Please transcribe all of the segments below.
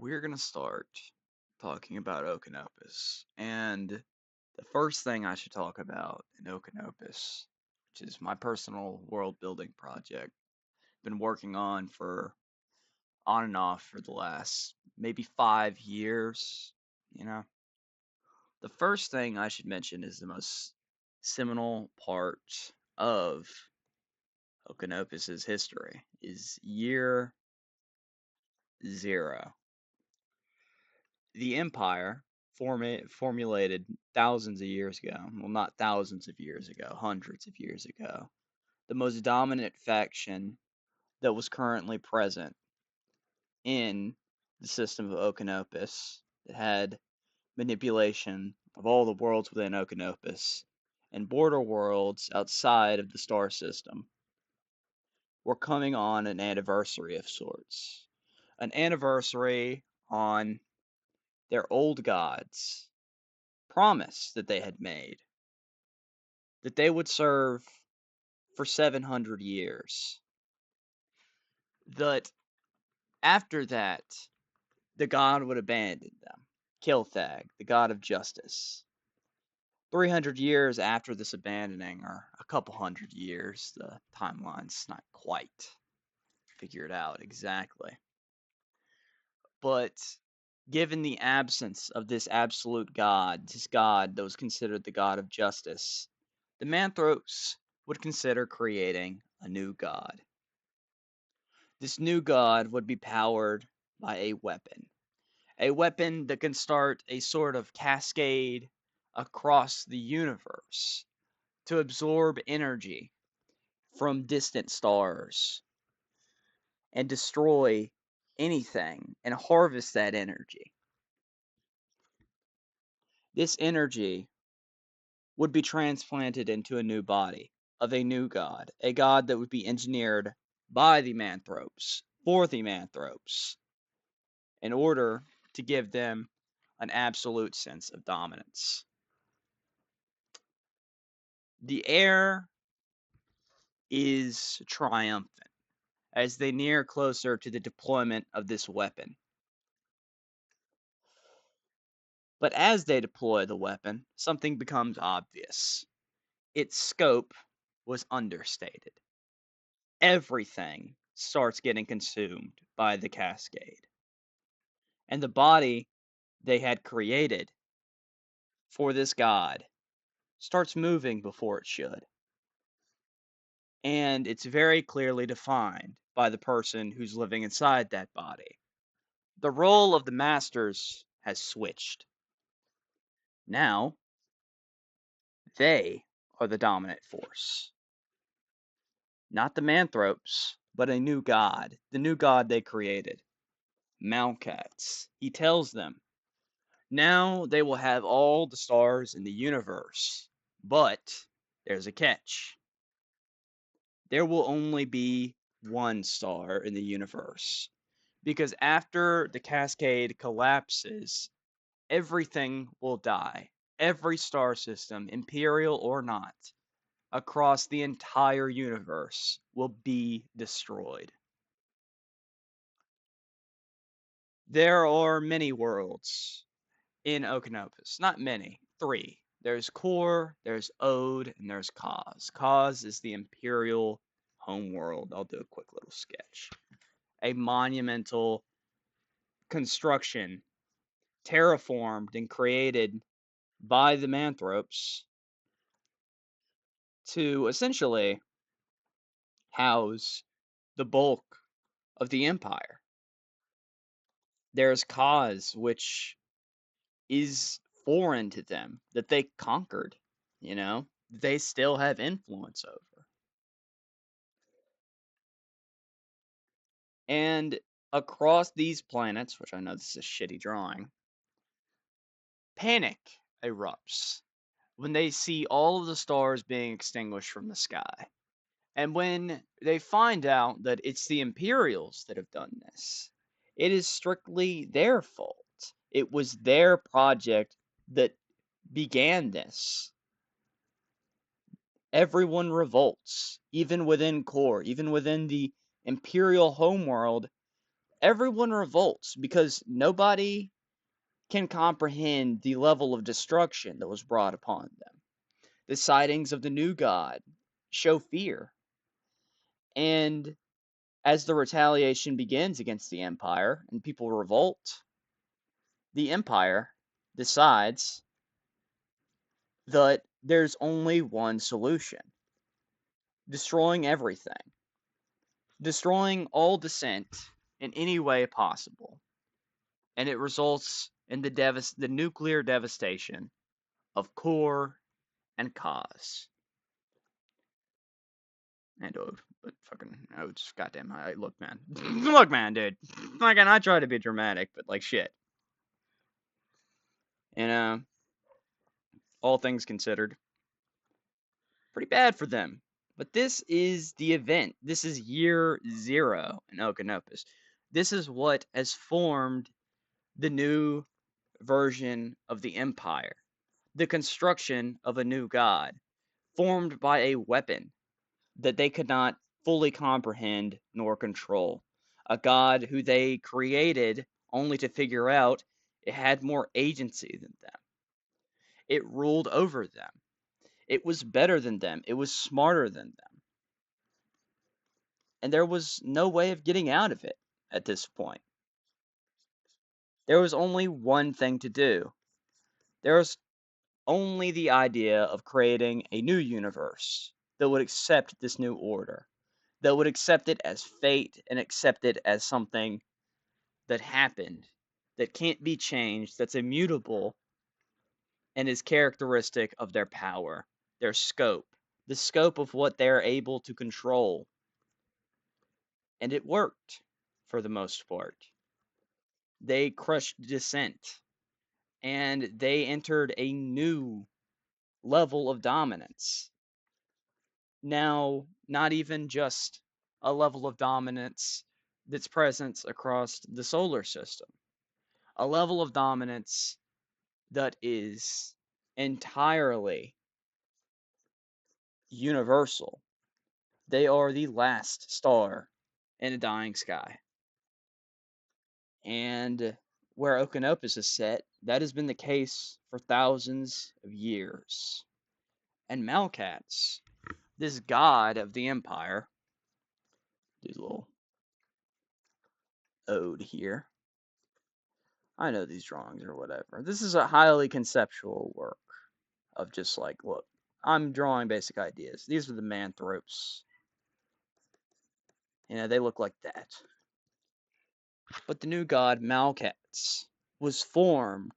we're going to start talking about Okenopus. And the first thing I should talk about in Okenopus, which is my personal world building project, been working on and off for the last maybe 5 years. You know, the first thing I should mention is the most seminal part of Okenopus's history is year zero. The empire formulated thousands of years ago, well, not thousands of years ago, hundreds of years ago, the most dominant faction that was currently present in the system of Okenopus that had manipulation of all the worlds within Okenopus and border worlds outside of the star system were coming on an anniversary of sorts. An anniversary on their old gods' promise that they had made that they would serve for 700 years. That after that, the god would abandon them. Kilthag, the god of justice. 300 years after this abandoning, or a couple hundred years, the timeline's not quite figured out exactly. But given the absence of this absolute god, this god that was considered the god of justice, the Manthropes would consider creating a new god. This new god would be powered by a weapon that can start a sort of cascade across the universe to absorb energy from distant stars and destroy anything and harvest that energy. This energy would be transplanted into a new body of a new god, a god that would be engineered by the Manthropes, for the Manthropes, in order to give them an absolute sense of dominance. The air is triumphant as they near closer to the deployment of this weapon. But as they deploy the weapon, something becomes obvious. Its scope was understated. Everything starts getting consumed by the cascade. And the body they had created for this god starts moving before it should. And it's very clearly defined by the person who's living inside that body. The role of the masters has switched. Now, they are the dominant force. Not the Manthropes, but a new god, the new god they created. Malkats. He tells them, now they will have all the stars in the universe, but there's a catch. There will only be one star in the universe. Because after the cascade collapses, everything will die. Every star system, imperial or not, across the entire universe will be destroyed. There are many worlds in Okenopus. Not many, three. There's Core, there's Ode, and there's Kaz. Kaz is the imperial homeworld. I'll do a quick little sketch. A monumental construction, terraformed and created by the Manthropes to essentially house the bulk of the empire. There's Kaz, which is foreign to them, that they conquered, they still have influence over. And across these planets, which I know this is a shitty drawing, panic erupts when they see all of the stars being extinguished from the sky. And when they find out that it's the Imperials that have done this, it is strictly their fault. It was their project that began this. Everyone revolts, even within Core, even within the Imperial homeworld. Everyone revolts because nobody can comprehend the level of destruction that was brought upon them. The sightings of the new god show fear, and as the retaliation begins against the Empire and people revolt, the Empire decides that there's only one solution: destroying everything, destroying all dissent in any way possible. And it results in the nuclear devastation of core and cause. And but fucking, just goddamn, look, man, look, man, dude. Like, and I try to be dramatic, but like shit, you know. All things considered, pretty bad for them. But this is the event. This is year zero in Okenopus. This is what has formed the new version of the Empire. The construction of a new god, formed by a weapon that they could not fully comprehend nor control. A god who they created only to figure out it had more agency than them. It ruled over them. It was better than them. It was smarter than them. And there was no way of getting out of it at this point. There was only one thing to do. There was only the idea of creating a new universe that would accept this new order, that would accept it as fate and accept it as something that happened, that can't be changed, that's immutable, and is characteristic of their power, their scope, the scope of what they're able to control. And it worked for the most part. They crushed dissent, and they entered a new level of dominance. Now, not even just a level of dominance that's present across the solar system, a level of dominance that is entirely universal. They are the last star in a dying sky. And where Okenopus is set, that has been the case for thousands of years. And Malkatz, this god of the empire, do a little ode here. I know these drawings or whatever. This is a highly conceptual work of just like, look, I'm drawing basic ideas. These are the manthropes. You know, they look like that. But the new god, Malkatz, was formed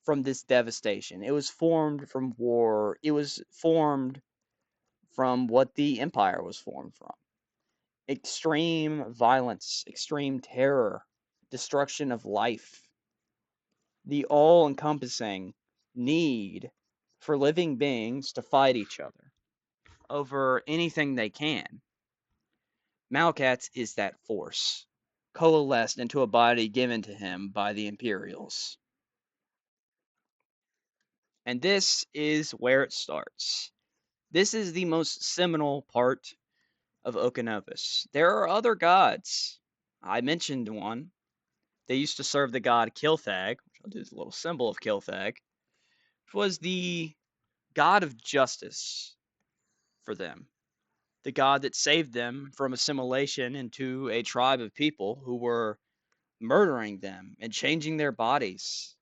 from this devastation. It was formed from war. It was formed from what the empire was formed from: extreme violence, extreme terror, destruction of life, the all encompassing need for living beings to fight each other over anything they can. Malkatz is that force, coalesced into a body given to him by the Imperials. And this is where it starts. This is the most seminal part of Okenopus. There are other gods. I mentioned one. They used to serve the god Kilthag, which I'll do this little symbol of Kilthag, which was the god of justice for them. The god that saved them from assimilation into a tribe of people who were murdering them and changing their bodies,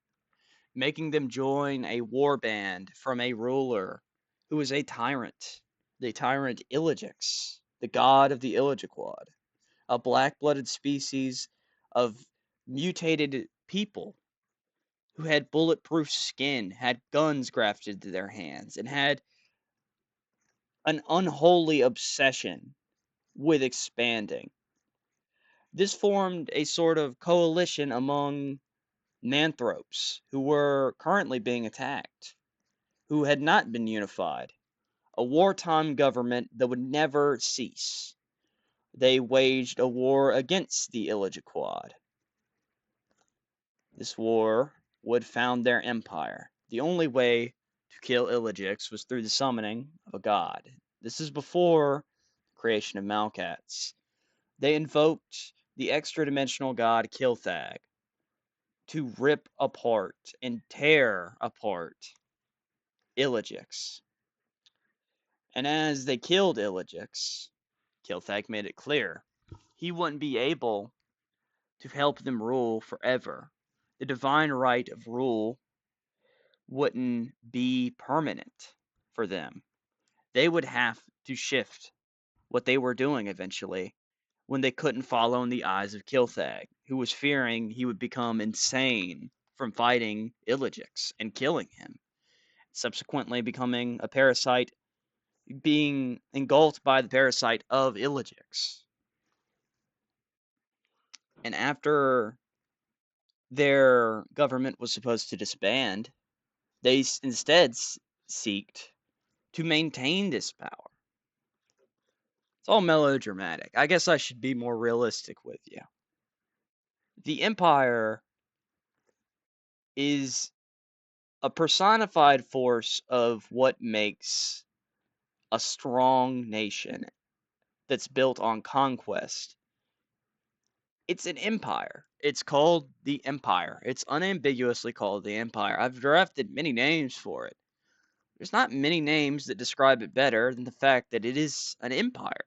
making them join a war band from a ruler who was a tyrant, the tyrant Illigix, the god of the Illigiquad, a black-blooded species of mutated people who had bulletproof skin, had guns grafted to their hands, and had an unholy obsession with expanding. This formed a sort of coalition among manthropes who were currently being attacked, who had not been unified, a wartime government that would never cease. They waged a war against the Illigiquad. This war would found their empire. The only way to kill Illigix was through the summoning of a god. This is before the creation of Malkatz. They invoked the extra-dimensional god Kilthag to rip apart and tear apart Illigix. And as they killed Illigix, Kilthag made it clear he wouldn't be able to help them rule forever. The divine right of rule wouldn't be permanent for them. They would have to shift what they were doing eventually when they couldn't follow in the eyes of Kilthag, who was fearing he would become insane from fighting Illigix and killing him, subsequently becoming a parasite, being engulfed by the parasite of Illigix. And after their government was supposed to disband, they instead seeked to maintain this power. It's all melodramatic. I guess I should be more realistic with you. The Empire is a personified force of what makes a strong nation that's built on conquest. It's an empire. It's called the Empire. It's unambiguously called the Empire. I've drafted many names for it. There's not many names that describe it better than the fact that it is an empire.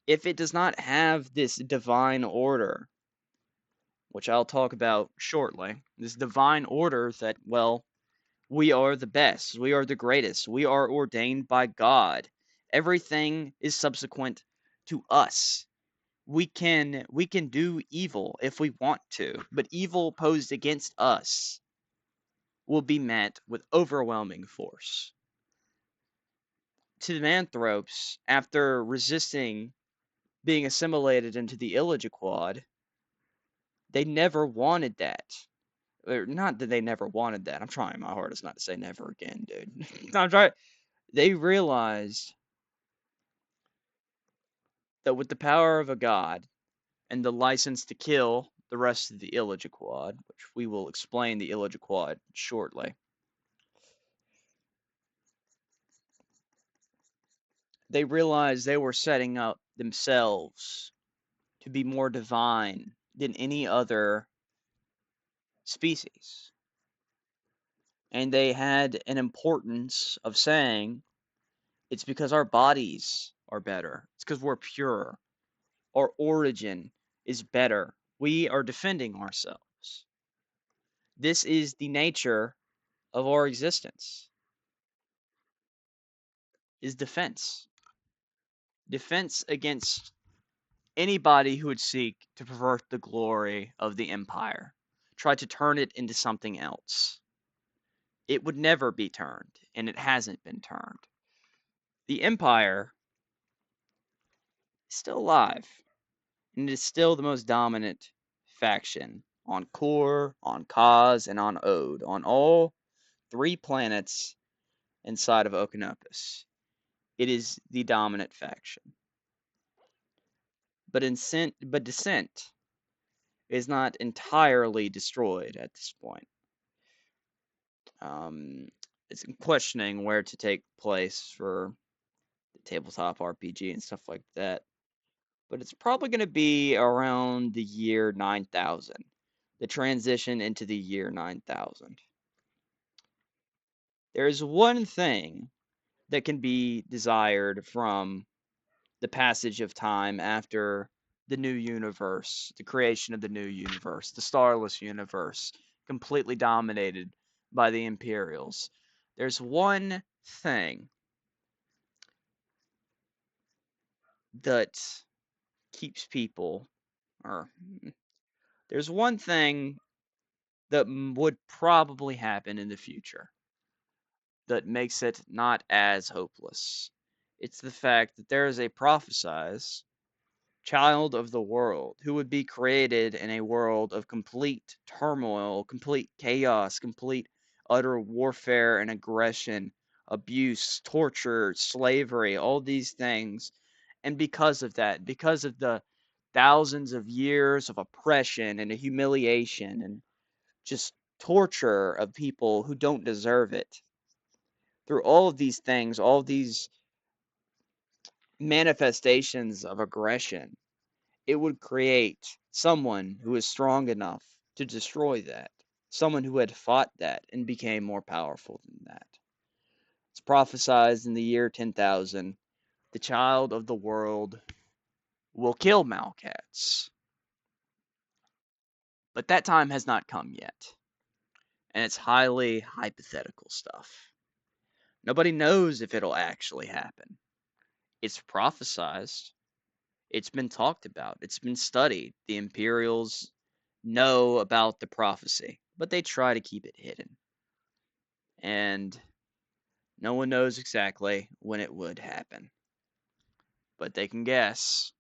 If it does not have this divine order, which I'll talk about shortly, this divine order that, well, we are the best, we are the greatest, we are ordained by God. Everything is subsequent to us. We can do evil if we want to, but evil posed against us will be met with overwhelming force. To the Manthropes, after resisting being assimilated into the Illigiquad, they never wanted that. Or not that they never wanted that. I'm trying my hardest not to say never again, dude. I'm trying. They realized that with the power of a god and the license to kill the rest of the Illigiquad, which we will explain the Illigiquad shortly, they realized they were setting up themselves to be more divine than any other species. And they had an importance of saying it's because our bodies are better. It's because we're pure. Our origin is better. We are defending ourselves. This is the nature of our existence, is defense. Defense against anybody who would seek to pervert the glory of the empire, try to turn it into something else. It would never be turned, and it hasn't been turned. The empire is still alive, and it is still the most dominant faction on Core, on Kaz, and on Ode, on all 3 planets inside of Okenopus. It is the dominant faction. But Descent is not entirely destroyed at this point. It's questioning where to take place for the tabletop RPG and stuff like that. But it's probably going to be around the year 9000. The transition into the year 9000. There's one thing that can be desired from the passage of time after the new universe, the creation of the new universe, the starless universe, completely dominated by the Imperials. There's one thing that keeps people, or there's one thing that would probably happen in the future that makes it not as hopeless. It's the fact that there is a prophesized child of the world who would be created in a world of complete turmoil, complete chaos, complete utter warfare and aggression, abuse, torture, slavery, all these things. And because of that, because of the thousands of years of oppression and humiliation and just torture of people who don't deserve it, through all of these things, all of these manifestations of aggression, it would create someone who is strong enough to destroy that, someone who had fought that and became more powerful than that. It's prophesied in the year 10,000, the child of the world will kill Malcats. But that time has not come yet, and it's highly hypothetical stuff. Nobody knows if it'll actually happen. It's prophesied, it's been talked about, it's been studied. The Imperials know about the prophecy, but they try to keep it hidden. And no one knows exactly when it would happen. But they can guess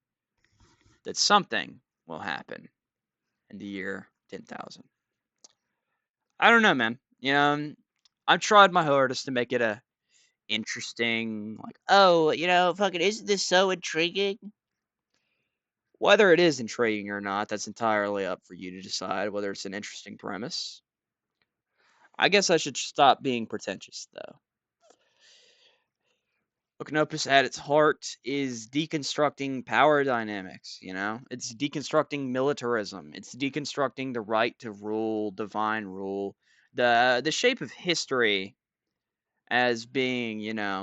that something will happen in the year 10,000. I don't know, man. I've tried my hardest to make it a interesting, like, oh, fucking, isn't this so intriguing? Whether it is intriguing or not, that's entirely up for you to decide whether it's an interesting premise. I guess I should stop being pretentious, though. Okenopus at its heart is deconstructing power dynamics, It's deconstructing militarism. It's deconstructing the right to rule, divine rule, the shape of history as being,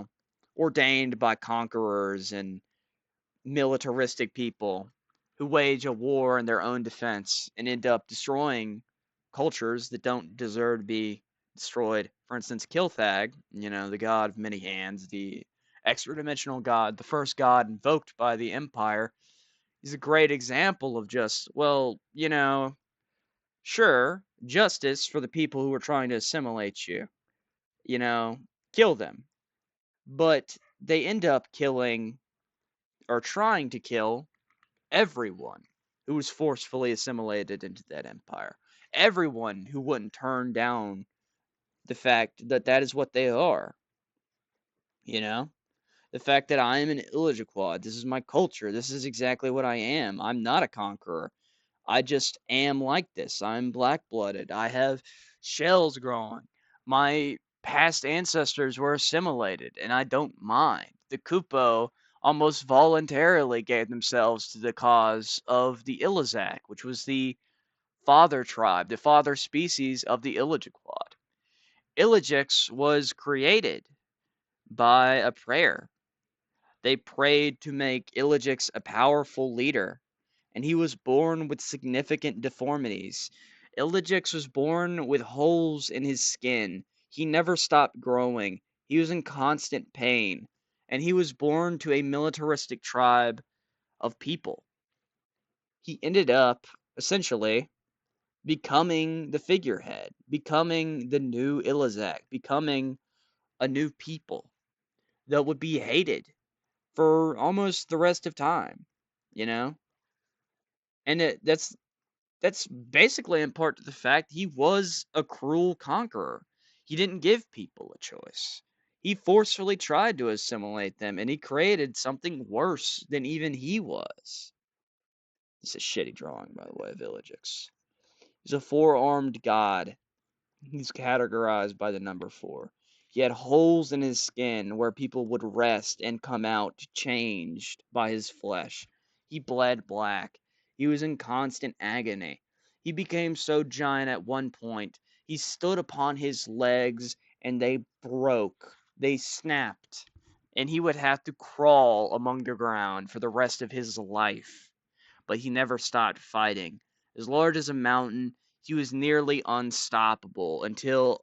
ordained by conquerors and militaristic people who wage a war in their own defense and end up destroying cultures that don't deserve to be destroyed. For instance, Kilthag, the god of many hands, the extra dimensional god, the first god invoked by the Empire, is a great example of just, well, sure, justice for the people who are trying to assimilate you, you know, kill them. But they end up killing or trying to kill everyone who was forcefully assimilated into that empire. Everyone who wouldn't turn down the fact that that is what they are. You know? The fact that I am an Illigiquad. This is my culture. This is exactly what I am. I'm not a conqueror. I just am like this. I'm black blooded. I have shells growing. My past ancestors were assimilated, and I don't mind. The Kupo almost voluntarily gave themselves to the cause of the Ilizak, which was the father tribe, the father species of the Illigiquad. Illigix was created by a prayer. They prayed to make Illigix a powerful leader, and he was born with significant deformities. Illigix was born with holes in his skin. He never stopped growing. He was in constant pain, and he was born to a militaristic tribe of people. He ended up, essentially, becoming the figurehead, becoming the new Ilizak, becoming a new people that would be hated for almost the rest of time, you know? And that's basically in part to the fact he was a cruel conqueror. He didn't give people a choice. He forcefully tried to assimilate them, and he created something worse than even he was. It's a shitty drawing, by the way, of Illigix. He's a four-armed god. He's categorized by the number 4. He had holes in his skin where people would rest and come out changed by his flesh. He bled black. He was in constant agony. He became so giant at one point, he stood upon his legs and they broke. They snapped. And he would have to crawl among the ground for the rest of his life. But he never stopped fighting. As large as a mountain, he was nearly unstoppable until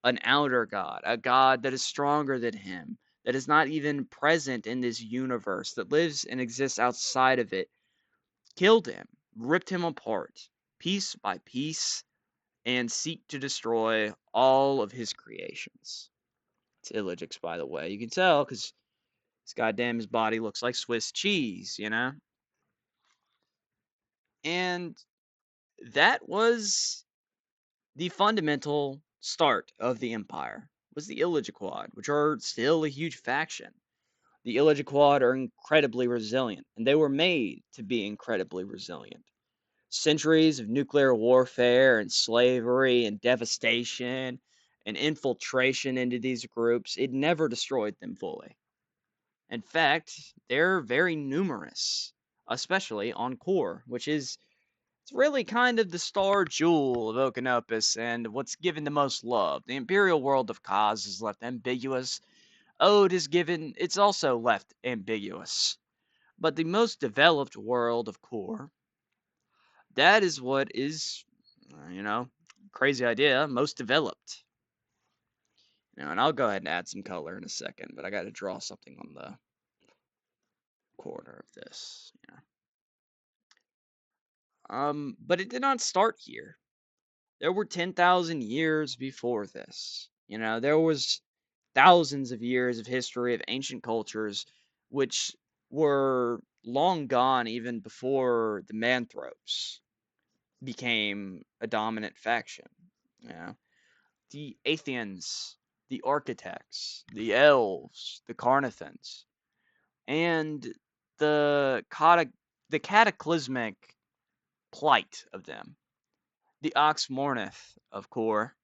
an outer god, a god that is stronger than him, that is not even present in this universe, that lives and exists outside of it, killed him, ripped him apart, piece by piece, and seek to destroy all of his creations. It's Illigix, by the way. You can tell because his body looks like Swiss cheese. And that was the fundamental start of the empire, was the Illigiquad, which are still a huge faction. The Illigiquad are incredibly resilient, and they were made to be incredibly resilient. Centuries of nuclear warfare and slavery and devastation and infiltration into these groups, it never destroyed them fully. In fact, they're very numerous. especially on core, which is it's really kind of the star jewel of Okenopus and what's given the most love. The Imperial world of Kaz is left ambiguous. Ode is given, it's also left ambiguous. But the most developed world of core, that is what is, you know, crazy idea, most developed. And I'll go ahead and add some color in a second, but I got to draw something on the corner of this. But it did not start here. There were 10,000 years before this. There was thousands of years of history of ancient cultures which were long gone even before the Manthropes became a dominant faction. You know, the Athenians, the Architects, the Elves, the Carnathans, and the the cataclysmic plight of them, the Ox Morneth of Core,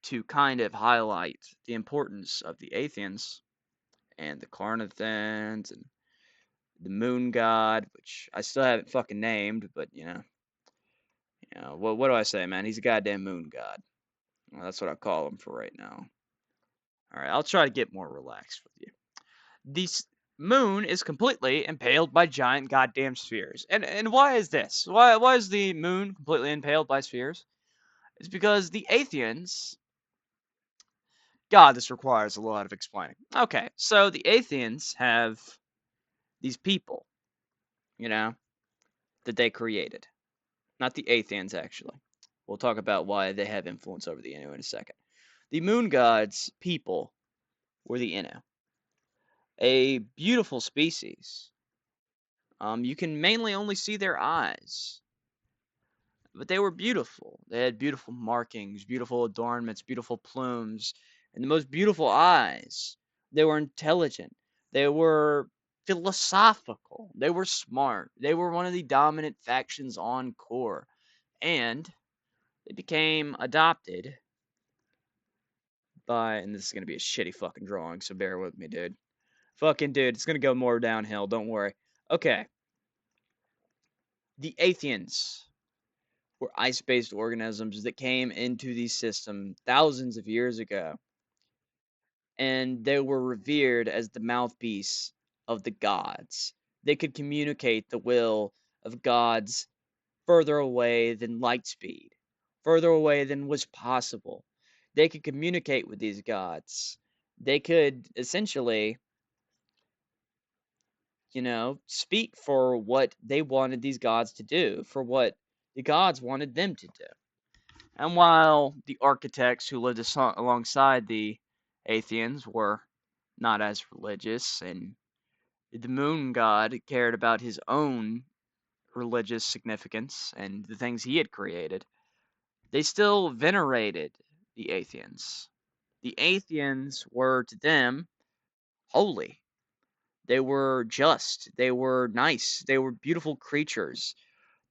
to kind of highlight the importance of the Athenians and the Carnathans and the Moon God, which I still haven't fucking named, but what do I say, man? He's a goddamn Moon God. Well, that's what I call him for right now. All right, I'll try to get more relaxed with you. The moon is completely impaled by giant goddamn spheres. And why is this? Why is the moon completely impaled by spheres? It's because the Athenians. God, this requires a lot of explaining. Okay, so the Athenians have these people, you know, that they created. Not the Athenians, actually. We'll talk about why they have influence over the Innu in a second. The moon gods' people were the Innu, a beautiful species. You can mainly only see their eyes, but they were beautiful. They had beautiful markings, beautiful adornments, beautiful plumes, and the most beautiful eyes. They were intelligent. They were philosophical. They were smart. They were one of the dominant factions on Core. And they became adopted by, and this is going to be a shitty fucking drawing, so bear with me, dude. Fucking dude, it's going to go more downhill, don't worry. Okay. The Athenians were ice-based organisms that came into the system thousands of years ago, and they were revered as the mouthpiece of the gods. They could communicate the will of gods further away than light speed, further away than was possible. They could communicate with these gods. They could essentially, speak for what they wanted these gods to do, for what the gods wanted them to do. And while the architects who lived alongside the Athenians were not as religious, and the moon god cared about his own religious significance and the things he had created, they still venerated the Athenians. The Athenians were to them holy. They were just. They were nice. They were beautiful creatures.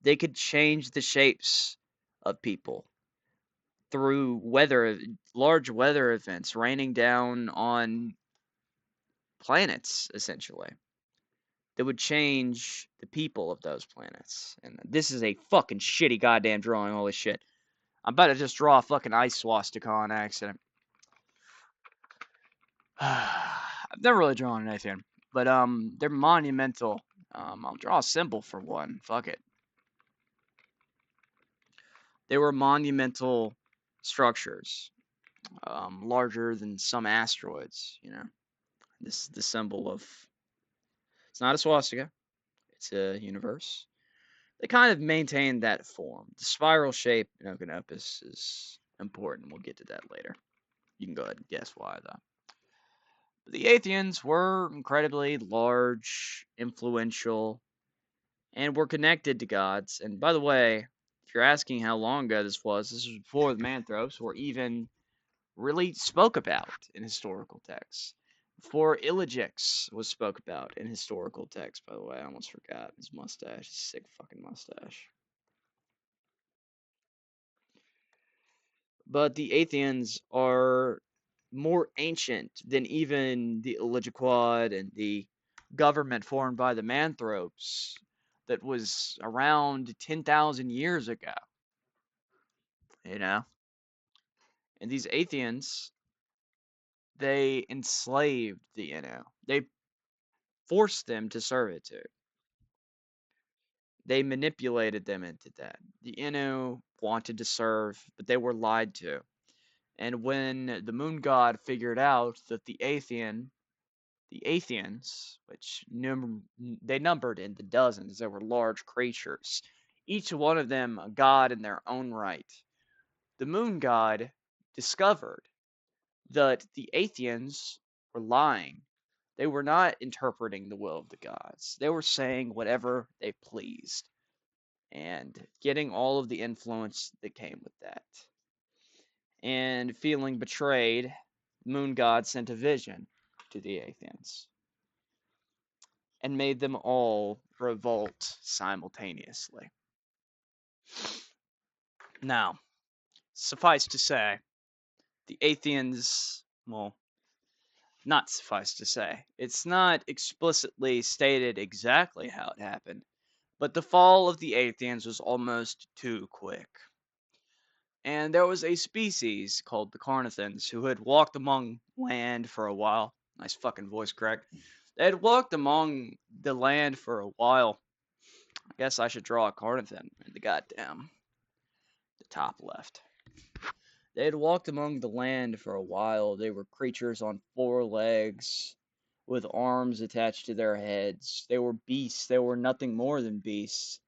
They could change the shapes of people through large weather events raining down on planets, essentially, that would change the people of those planets. And this is a fucking shitty goddamn drawing, holy shit. I'm about to just draw a fucking ice swastika on accident. I've never really drawn anything, but they're monumental. I'll draw a symbol for one. Fuck it. They were monumental structures, larger than some asteroids. This is the symbol of. It's not a swastika. It's a universe. They kind of maintain that form. The spiral shape in Okenopus is important. We'll get to that later. You can go ahead and guess why, though. The Athenians were incredibly large, influential, and were connected to gods. And by the way, if you're asking how long ago this was before the Manthropes were even really spoke about in historical texts. Before Illigix was spoke about in historical texts, by the way. I almost forgot his mustache. Sick fucking mustache. But the Athenians are more ancient than even the Illigiquad and the government formed by the Manthropes that was around 10,000 years ago, you know? And these Athenians, they enslaved the Innu. They forced them to servitude. They manipulated them into that. The Innu wanted to serve, but they were lied to. And when the moon god figured out that the Athenians, which they numbered in the dozens, they were large creatures, each one of them a god in their own right. The moon god discovered that the Athenians were lying. They were not interpreting the will of the gods. They were saying whatever they pleased and getting all of the influence that came with that. And feeling betrayed, moon god sent a vision to the Athenians and made them all revolt simultaneously. Now, suffice to say, the Athenians, well, not suffice to say, it's not explicitly stated exactly how it happened, but the fall of the Athenians was almost too quick. And there was a species called the Carnithans who had walked among land for a while. Nice fucking voice crack. They had walked among the land for a while. I guess I should draw a Carnithan in the top left. They had walked among the land for a while. They were creatures on 4 legs, with arms attached to their heads. They were beasts. They were nothing more than beasts,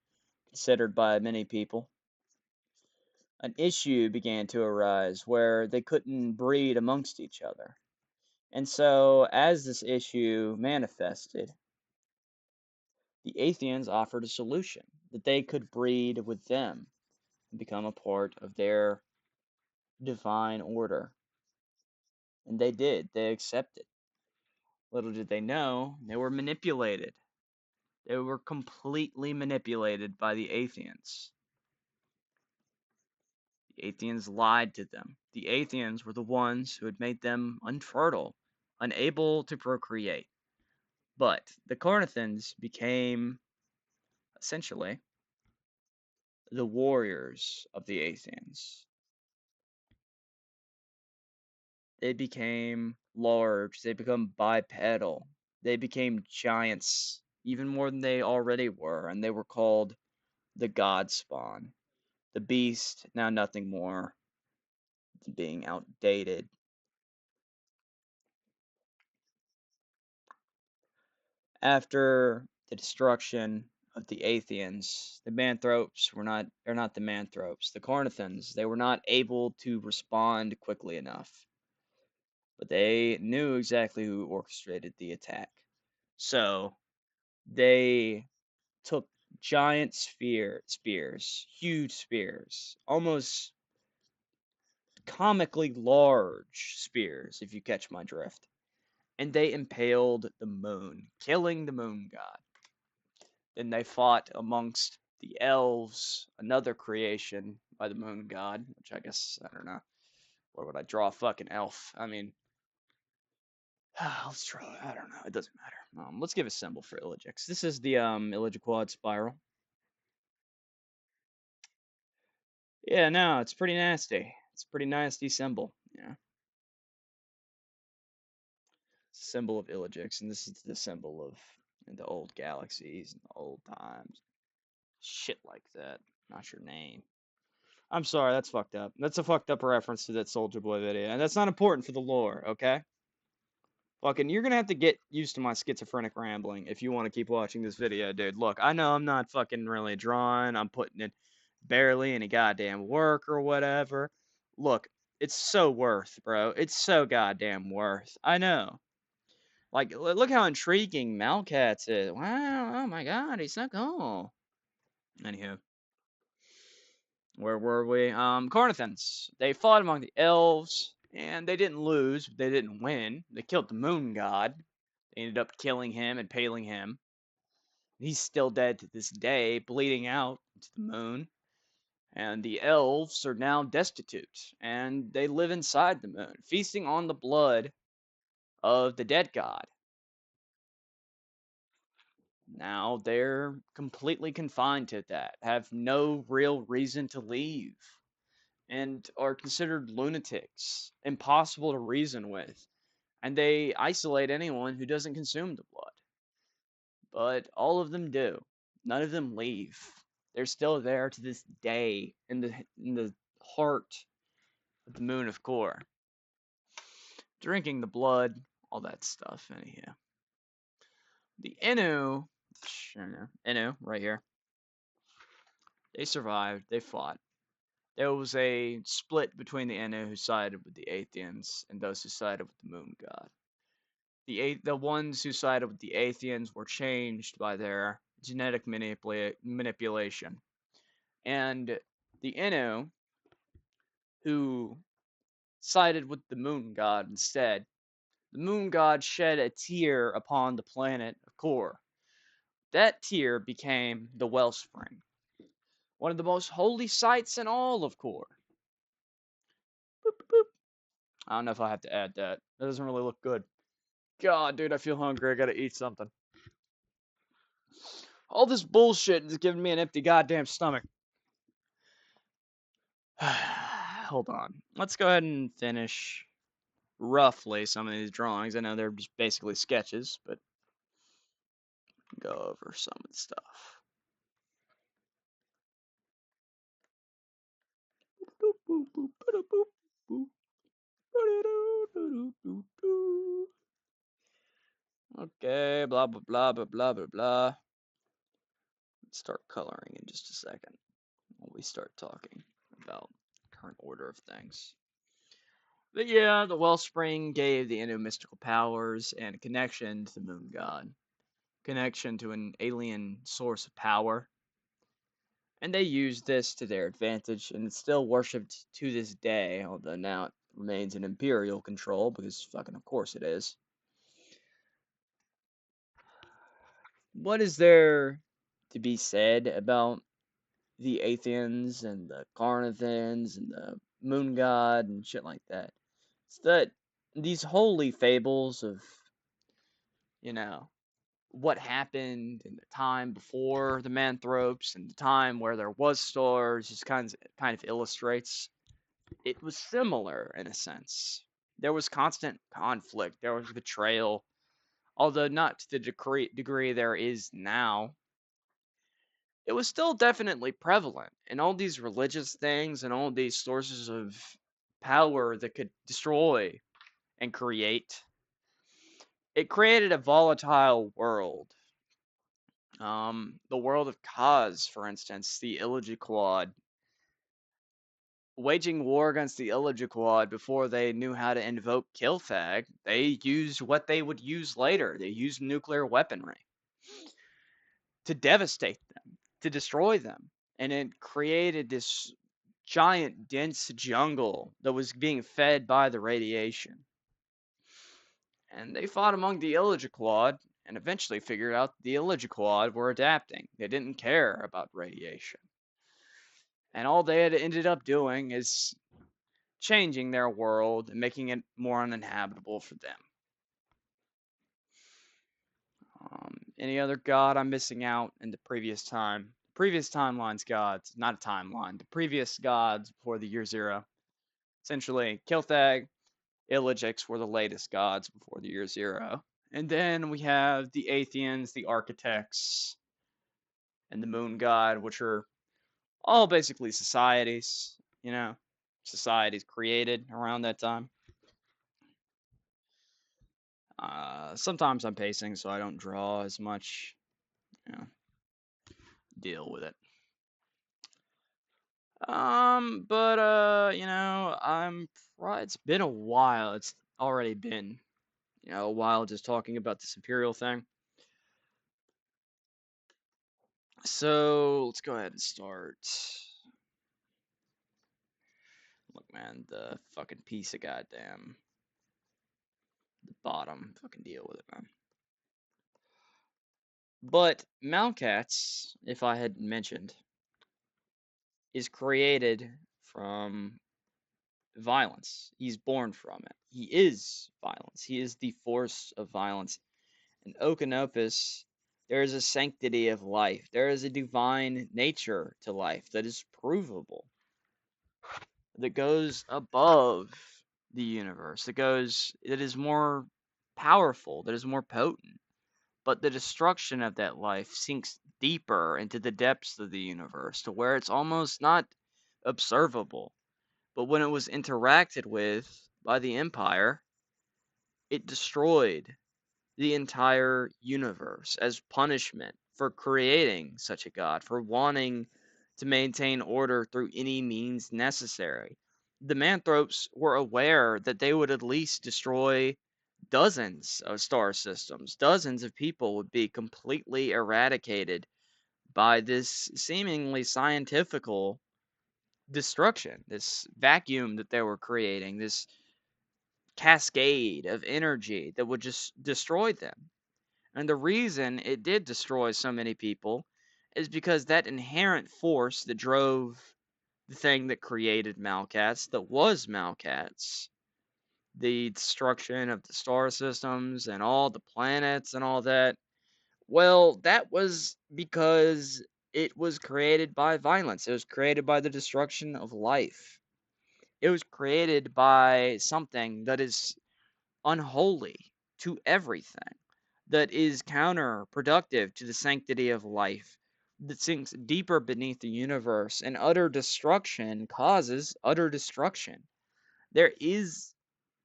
considered by many people. An issue began to arise where they couldn't breed amongst each other. And so, as this issue manifested, the Athenians offered a solution that they could breed with them and become a part of their divine order. And they did, they accepted. Little did they know, they were manipulated. They were completely manipulated by the Athenians. The Athenians lied to them. The Athenians were the ones who had made them unfertile, unable to procreate. But the Carnithans became, essentially, the warriors of the Athenians. They became large, they became bipedal, they became giants, even more than they already were, and they were called the God Spawn. The beast, now nothing more than being outdated. After the destruction of the Athenians, the Manthropes they're not the Manthropes, the Carnithans, they were not able to respond quickly enough. But they knew exactly who orchestrated the attack. So they took giant spears, huge spears, almost comically large spears, if you catch my drift. And they impaled the moon, killing the moon god. Then they fought amongst the elves, another creation by the moon god, which I guess, I don't know. Where would I draw a fucking elf? I mean, let's draw, I don't know, it doesn't matter. Let's give a symbol for Illigix. This is the Illigiquad spiral. Yeah, no, it's pretty nasty. It's a pretty nasty symbol, yeah. It's a symbol of Illigix, and this is the symbol of the old galaxies and the old times. Shit like that. Not your name. I'm sorry, that's fucked up. That's a fucked up reference to that Soldier Boy video, and that's not important for the lore, okay? Fucking, you're gonna have to get used to my schizophrenic rambling if you want to keep watching this video, dude. Look, I know I'm not fucking really drawing. I'm putting in barely any goddamn work or whatever. Look, it's so worth, bro. It's so goddamn worth. I know. Like, look how intriguing Malcats is. Wow, oh my god, he's so cool. Anywho, where were we? Carnithans. They fought among the elves, and they didn't lose, but they didn't win. They killed the moon god. They ended up killing him and paling him. He's still dead to this day, bleeding out to the moon. And the elves are now destitute, and they live inside the moon, feasting on the blood of the dead god. Now they're completely confined to that, have no real reason to leave, and are considered lunatics, impossible to reason with, and they isolate anyone who doesn't consume the blood. But all of them do. None of them leave. They're still there to this day in the heart of the moon of Kor, drinking the blood, all that stuff. Anyhow, the Innu, right here, they survived. They fought. There was a split between the Innu who sided with the Athenians and those who sided with the moon god. The ones who sided with the Athenians were changed by their genetic manipulation, and the Innu who sided with the moon god instead. The moon god shed a tear upon the planet of Kor. That tear became the wellspring, one of the most holy sites in all of Kor. Boop, boop, boop. I don't know if I have to add that. That doesn't really look good. God, dude, I feel hungry. I gotta eat something. All this bullshit is giving me an empty goddamn stomach. Hold on. Let's go ahead and finish roughly some of these drawings. I know they're just basically sketches, but go over some of the stuff. Okay, blah blah blah blah blah blah blah. Let's start coloring in just a second when we start talking about current order of things. But yeah, the wellspring gave the Innu mystical powers and a connection to the moon god, connection to an alien source of power, and they used this to their advantage, and it's still worshipped to this day, although now it remains in imperial control because fucking of course it is. What is there to be said about the Athenians and the Carnathans and the moon god and shit like that? It's that these holy fables of, you know, what happened in the time before the Manthropes and the time where there was stars just kind of illustrates it was similar in a sense. There was constant conflict, there was betrayal, although not to the degree there is now. It was still definitely prevalent, and all these religious things and all these sources of power that could destroy and create. It created a volatile world. The world of Kaz, for instance, the Illigiquad, waging war against the Illigiquad before they knew how to invoke Kilthag, they used what they would use later. They used nuclear weaponry to devastate them, to destroy them. And it created this giant, dense jungle that was being fed by the radiation. And they fought among the Illigiquad and eventually figured out the Illigiquad were adapting. They didn't care about radiation. And all they had ended up doing is changing their world and making it more uninhabitable for them. Any other god I'm missing out in the previous time? Previous timeline's gods, not a timeline. The previous gods before the year zero. Essentially, Kilthag, Illigix were the latest gods before the year zero. And then we have the Athenians, the architects, and the moon god, which are all basically societies, societies created around that time. Sometimes I'm pacing, so I don't draw as much. Deal with it. But it's been a while. It's already been, a while just talking about this Imperial thing. So let's go ahead and start. Look, man, the fucking piece of goddamn the bottom. Fucking deal with it, man. But Malkatz, if I had mentioned, is created from violence. He's born from it. He is violence. He is the force of violence. And Okenopus There is a sanctity of life. There is a divine nature to life that is provable, that goes above the universe, that is more powerful, that is more potent. But the destruction of that life sinks deeper into the depths of the universe to where it's almost not observable. But when it was interacted with by the Empire, it destroyed the entire universe as punishment for creating such a god, for wanting to maintain order through any means necessary. The Manthropes were aware that they would at least destroy dozens of star systems. Dozens of people would be completely eradicated by this seemingly scientifical destruction, this vacuum that they were creating, this cascade of energy that would just destroy them. And the reason it did destroy so many people is because that inherent force that drove the thing that created Malcats, that was Malcats, the destruction of the star systems and all the planets and all that, well, that was because it was created by violence. It was created by the destruction of life. It was created by something that is unholy to everything, that is counterproductive to the sanctity of life, that sinks deeper beneath the universe, and utter destruction causes utter destruction. There is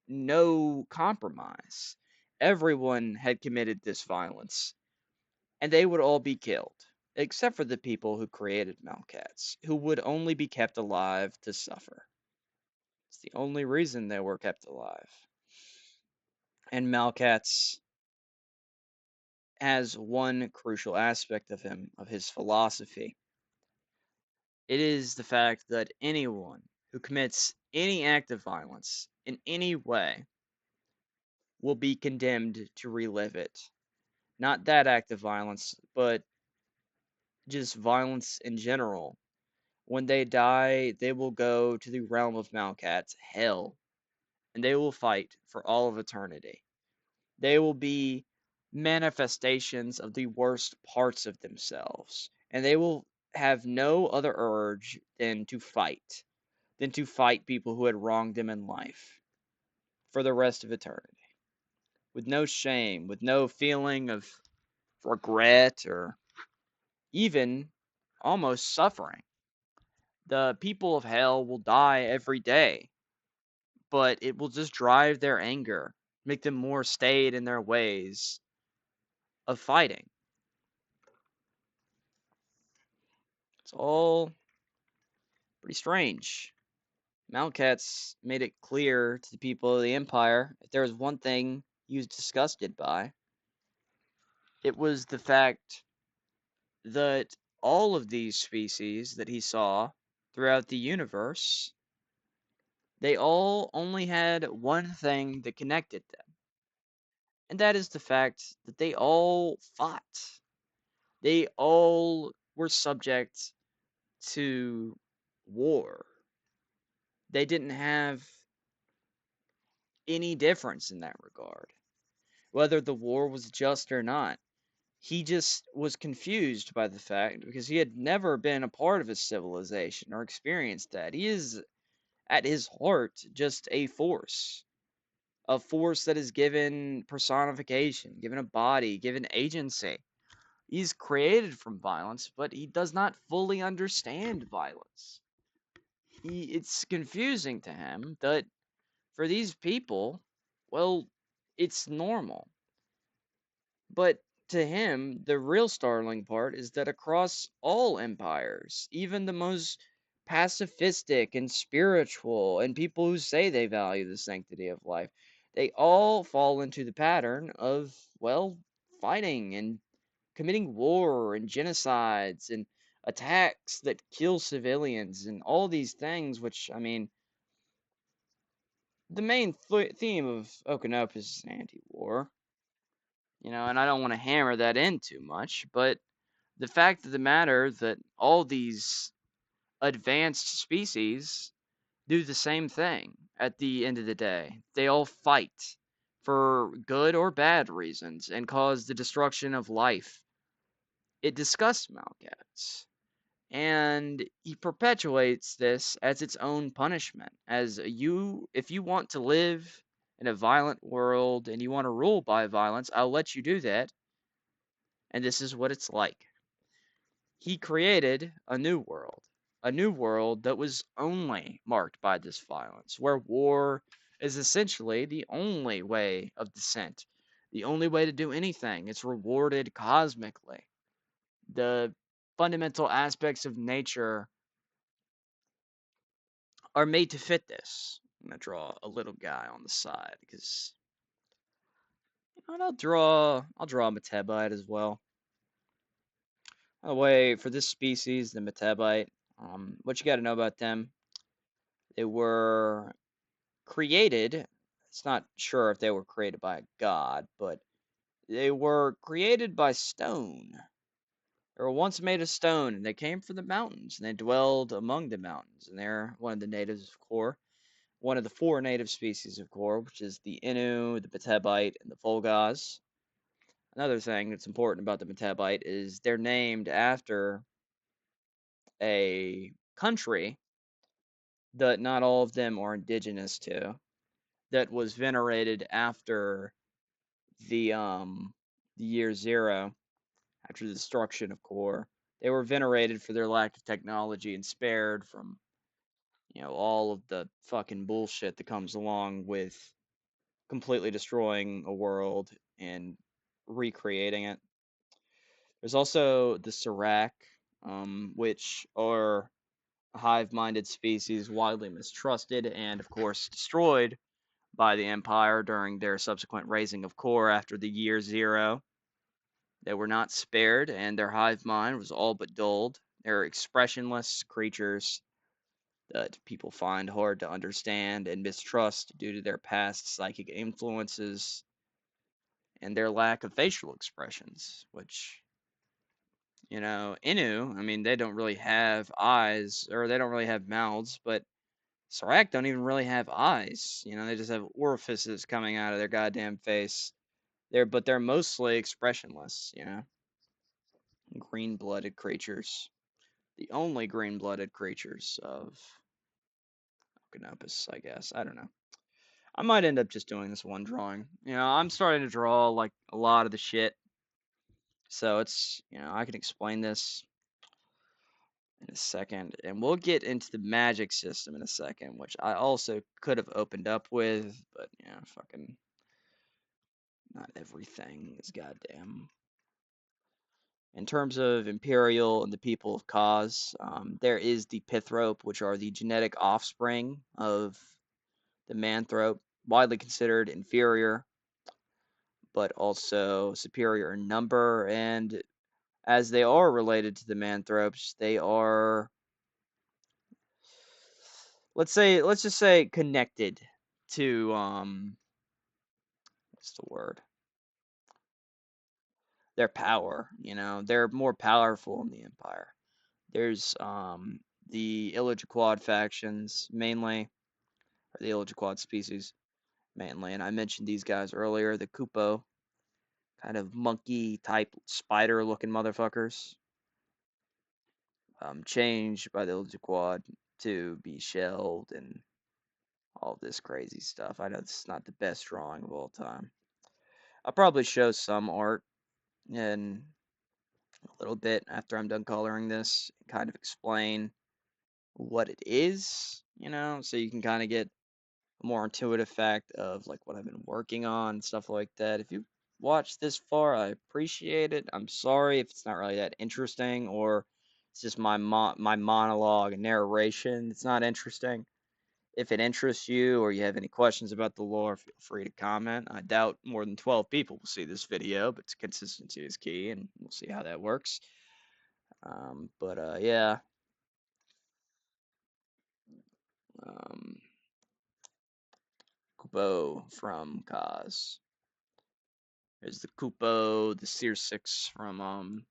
no compromise. Everyone had committed this violence, and they would all be killed, except for the people who created Malcats, who would only be kept alive to suffer. It's the only reason they were kept alive. And Malcats has one crucial aspect of him, of his philosophy. It is the fact that anyone who commits any act of violence in any way will be condemned to relive it. Not that act of violence, but just violence in general. When they die, they will go to the realm of Malcats, hell, and they will fight for all of eternity. They will be manifestations of the worst parts of themselves, and they will have no other urge than to fight people who had wronged them in life for the rest of eternity, with no shame, with no feeling of regret or even almost suffering. The people of hell will die every day, but it will just drive their anger, make them more staid in their ways of fighting. It's all pretty strange. Malcats made it clear to the people of the Empire if there was one thing he was disgusted by, it was the fact that all of these species that he saw throughout the universe, they all only had one thing that connected them, and that is the fact that they all fought. They all were subject to war. They didn't have any difference in that regard, whether the war was just or not. He just was confused by the fact because he had never been a part of a civilization or experienced that. He is, at his heart, just a force that is given personification, given a body, given agency. He's created from violence, but he does not fully understand violence. It's confusing to him that for these people, well, it's normal. But to him, the real startling part is that across all empires, even the most pacifistic and spiritual, and people who say they value the sanctity of life, they all fall into the pattern of, well, fighting and committing war and genocides and attacks that kill civilians and all these things, which, I mean, the main theme of Okenopus is anti-war, and I don't want to hammer that in too much, but the fact of the matter that all these advanced species do the same thing at the end of the day. They all fight for good or bad reasons and cause the destruction of life it disgusts Malekith's. And he perpetuates this as its own punishment. As if you want to live in a violent world and you want to rule by violence, I'll let you do that. And this is what it's like. He created a new world that was only marked by this violence, where war is essentially the only way of descent, the only way to do anything. It's rewarded cosmically. The fundamental aspects of nature are made to fit this. I'm gonna draw a little guy on the side because I'll draw a Metebite as well. By the way, for this species, the Metebite, what you got to know about them? They were created. It's not sure if they were created by a god, but they were created by stone. They were once made of stone, and they came from the mountains, and they dwelled among the mountains. And they're one of the natives of Kor, one of the four native species of Kor, which is the Innu, the Metebite, and the Volgaz. Another thing that's important about the Metebite is they're named after a country that not all of them are indigenous to, that was venerated after the year zero, after the destruction of Kor. They were venerated for their lack of technology and spared from, all of the fucking bullshit that comes along with completely destroying a world and recreating it. There's also the Serac, which are a hive-minded species widely mistrusted and, of course, destroyed by the Empire during their subsequent raising of Kor after the year zero. They were not spared, and their hive mind was all but dulled. They're expressionless creatures that people find hard to understand and mistrust due to their past psychic influences and their lack of facial expressions, which, Innu, I mean, they don't really have eyes, or they don't really have mouths, but Serac don't even really have eyes. They just have orifices coming out of their goddamn face. They're mostly expressionless, green-blooded creatures. The only green-blooded creatures of Okenopus, I guess. I don't know. I might end up just doing this one drawing. I'm starting to draw like a lot of the shit. So it's, I can explain this in a second. And we'll get into the magic system in a second, which I also could have opened up with, but fucking not everything is goddamn. In terms of Imperial and the people of Kaz, there is the Pithrope, which are the genetic offspring of the Manthrope, widely considered inferior, but also superior in number. And as they are related to the Manthropes, they are, let's just say, connected to what's the word? Their power. They're more powerful in the Empire. There's the Illajaquad factions mainly, or the Illajaquad species mainly, and I mentioned these guys earlier. The Kupo, kind of monkey type spider looking motherfuckers, changed by the Illajaquad to be shelled and all this crazy stuff. I know it's not the best drawing of all time. I'll probably show some art in a little bit after I'm done coloring this, kind of explain what it is, so you can kind of get a more intuitive fact of like what I've been working on and stuff like that. If you watched this far, I appreciate it. I'm sorry if it's not really that interesting, or it's just my monologue and narration. It's not interesting. If it interests you or you have any questions about the lore, feel free to comment. I doubt more than 12 people will see this video, but consistency is key, and we'll see how that works. Yeah. Um, Kubo from Kaz. There's the Kupo, the Seer 6 from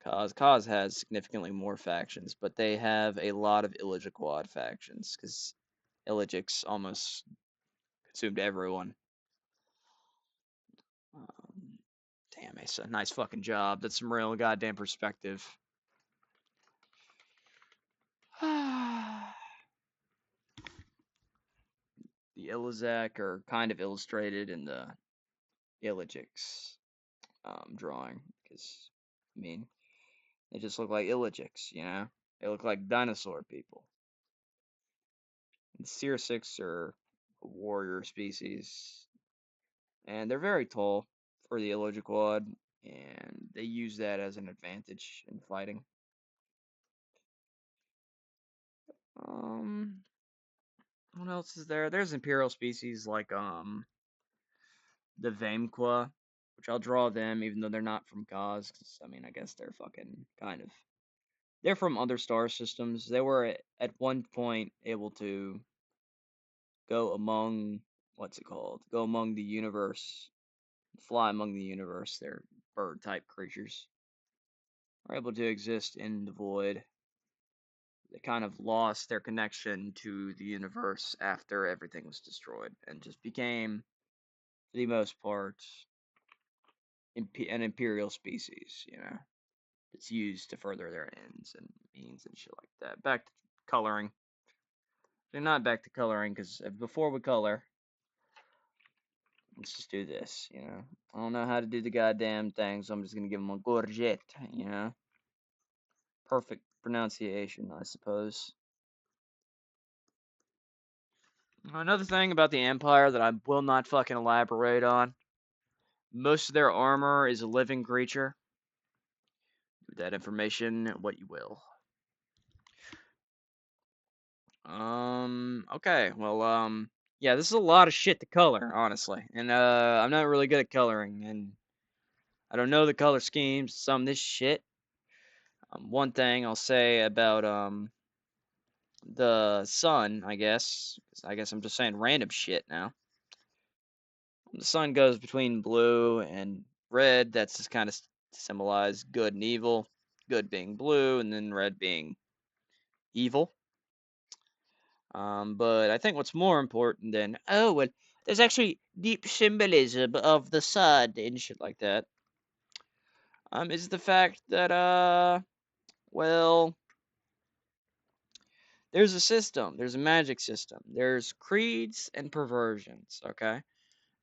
Kaz. Kaz has significantly more factions, but they have a lot of Illajaquad factions, because Illajiks almost consumed everyone. Um, Damn, Asa, nice fucking job. That's some real goddamn perspective. The Ilizak are kind of illustrated in the Illigics drawing, because, I mean, they just look like Illigics, you know? They look like dinosaur people. And Cirsics are a warrior species, and they're very tall for the Illigiquad, and they use that as an advantage in fighting. Um, what else is there? There's imperial species like the Vamqua, which I'll draw them even though they're not from Kaz, 'cause, I mean, I guess they're fucking kind of, they're from other star systems. They were at one point able to go among, what's it called? Go among the universe, fly among the universe. They're bird type creatures. Are able to exist in the void. They kind of lost their connection to the universe after everything was destroyed and just became, for the most part, an imperial species, you know, that's used to further their ends and means and shit like that. Back to coloring. They're not back to coloring because before we color, let's just do this, you know. I don't know how to do the goddamn thing, so I'm just gonna give them a gorget, you know. Perfect pronunciation, I suppose. Another thing about the Empire that I will not fucking elaborate on. Most of their armor is a living creature. With that information, what you will. Okay, well, yeah, this is a lot of shit to color, honestly. And, I'm not really good at coloring, and I don't know the color schemes, some of this shit. One thing I'll say about, the sun, I guess. I guess I'm just saying random shit now. The sun goes between blue and red. That's just kind of symbolize good and evil. Good being blue, and then red being evil. But I think what's more important than, oh, well, there's actually deep symbolism of the sun and shit like that, is the fact that, well, there's a system, there's a magic system, there's creeds and perversions, okay?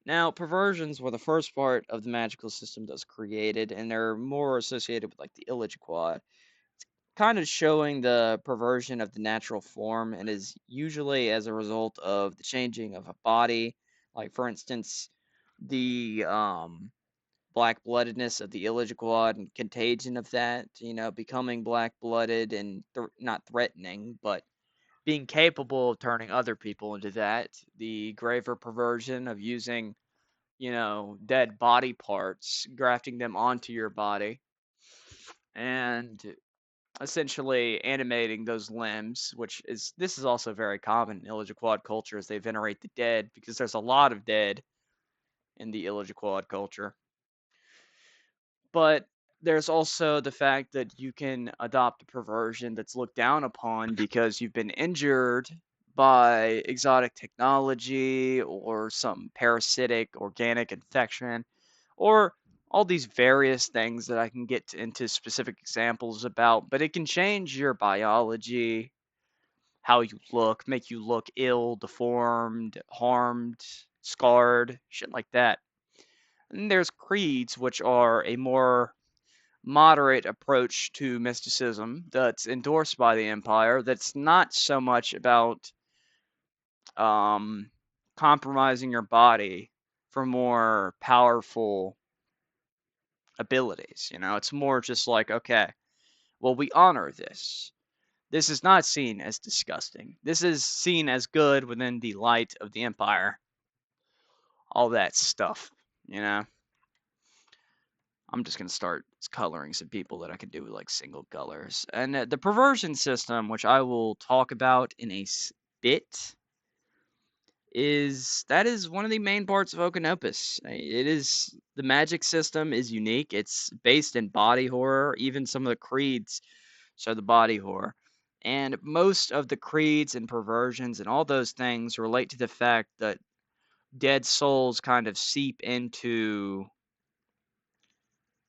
Now, perversions were the first part of the magical system that was created, and they're more associated with, like, the Illigiquad. Kind of showing the perversion of the natural form and is usually as a result of the changing of a body. Like, for instance, the black bloodedness of the Illigiquad and contagion of that, you know, becoming black blooded and not threatening, but being capable of turning other people into that. The graver perversion of using, you know, dead body parts, grafting them onto your body, and essentially animating those limbs, which is, this is also very common in Illigiquad culture, as they venerate the dead, because there's a lot of dead in the Illigiquad culture. But there's also the fact that you can adopt a perversion that's looked down upon because you've been injured by exotic technology or some parasitic organic infection, or all these various things that I can get into specific examples about, but it can change your biology, how you look, make you look ill, deformed, harmed, scarred, shit like that. And there's creeds, which are a more moderate approach to mysticism that's endorsed by the Empire, that's not so much about um, compromising your body for more powerful abilities. You know, it's more just like, okay, well, we honor this. This is not seen as disgusting. This is seen as good within the light of the Empire. All that stuff, you know. I'm just gonna start coloring some people that I can do with like single colors. And the perversion system, which I will talk about in a bit, is one of the main parts of Okenopus. It is, the magic system is unique. It's based in body horror. Even some of the creeds show the body horror. And most of the creeds and perversions and all those things relate to the fact that dead souls kind of seep into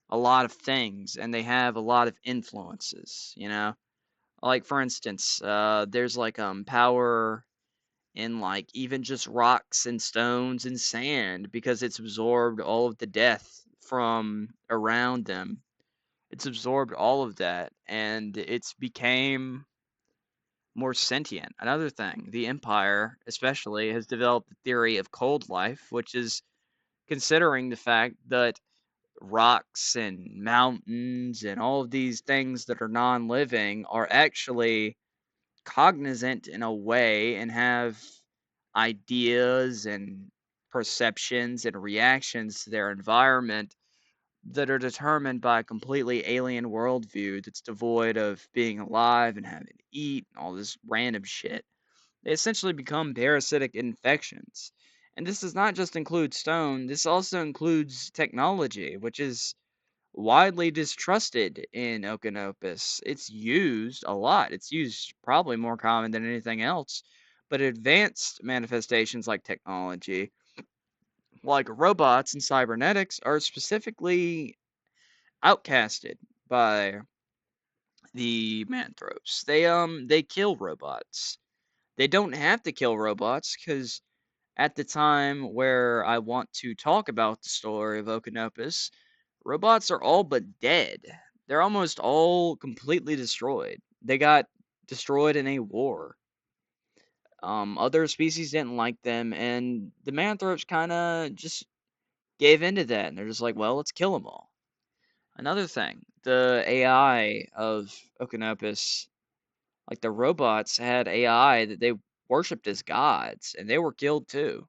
a lot of things, and they have a lot of influences, you know? Like, for instance, there's, like, power in, like, even just rocks and stones and sand because it's absorbed all of the death from around them. It's absorbed all of that, and it's became more sentient. Another thing, the Empire, especially, has developed the theory of cold life, which is considering the fact that rocks and mountains and all of these things that are non living are actually cognizant in a way and have ideas and perceptions and reactions to their environment that are determined by a completely alien worldview that's devoid of being alive and having to eat and all this random shit. They essentially become parasitic infections. And this does not just include stone, this also includes technology, which is widely distrusted in Okenopus. It's used a lot. It's used probably more common than anything else. But advanced manifestations like technology, like robots and cybernetics, are specifically outcasted by the Manthropes. They kill robots. They don't have to kill robots because at the time where I want to talk about the story of Okenopus, robots are all but dead. They're almost all completely destroyed. They got destroyed in a war. Other species didn't like them, and the Manthropes kind of just gave into that, and they're just like, well, let's kill them all. Another thing, the AI of Okenopus, like the robots, had AI that they worshipped as gods, and they were killed too.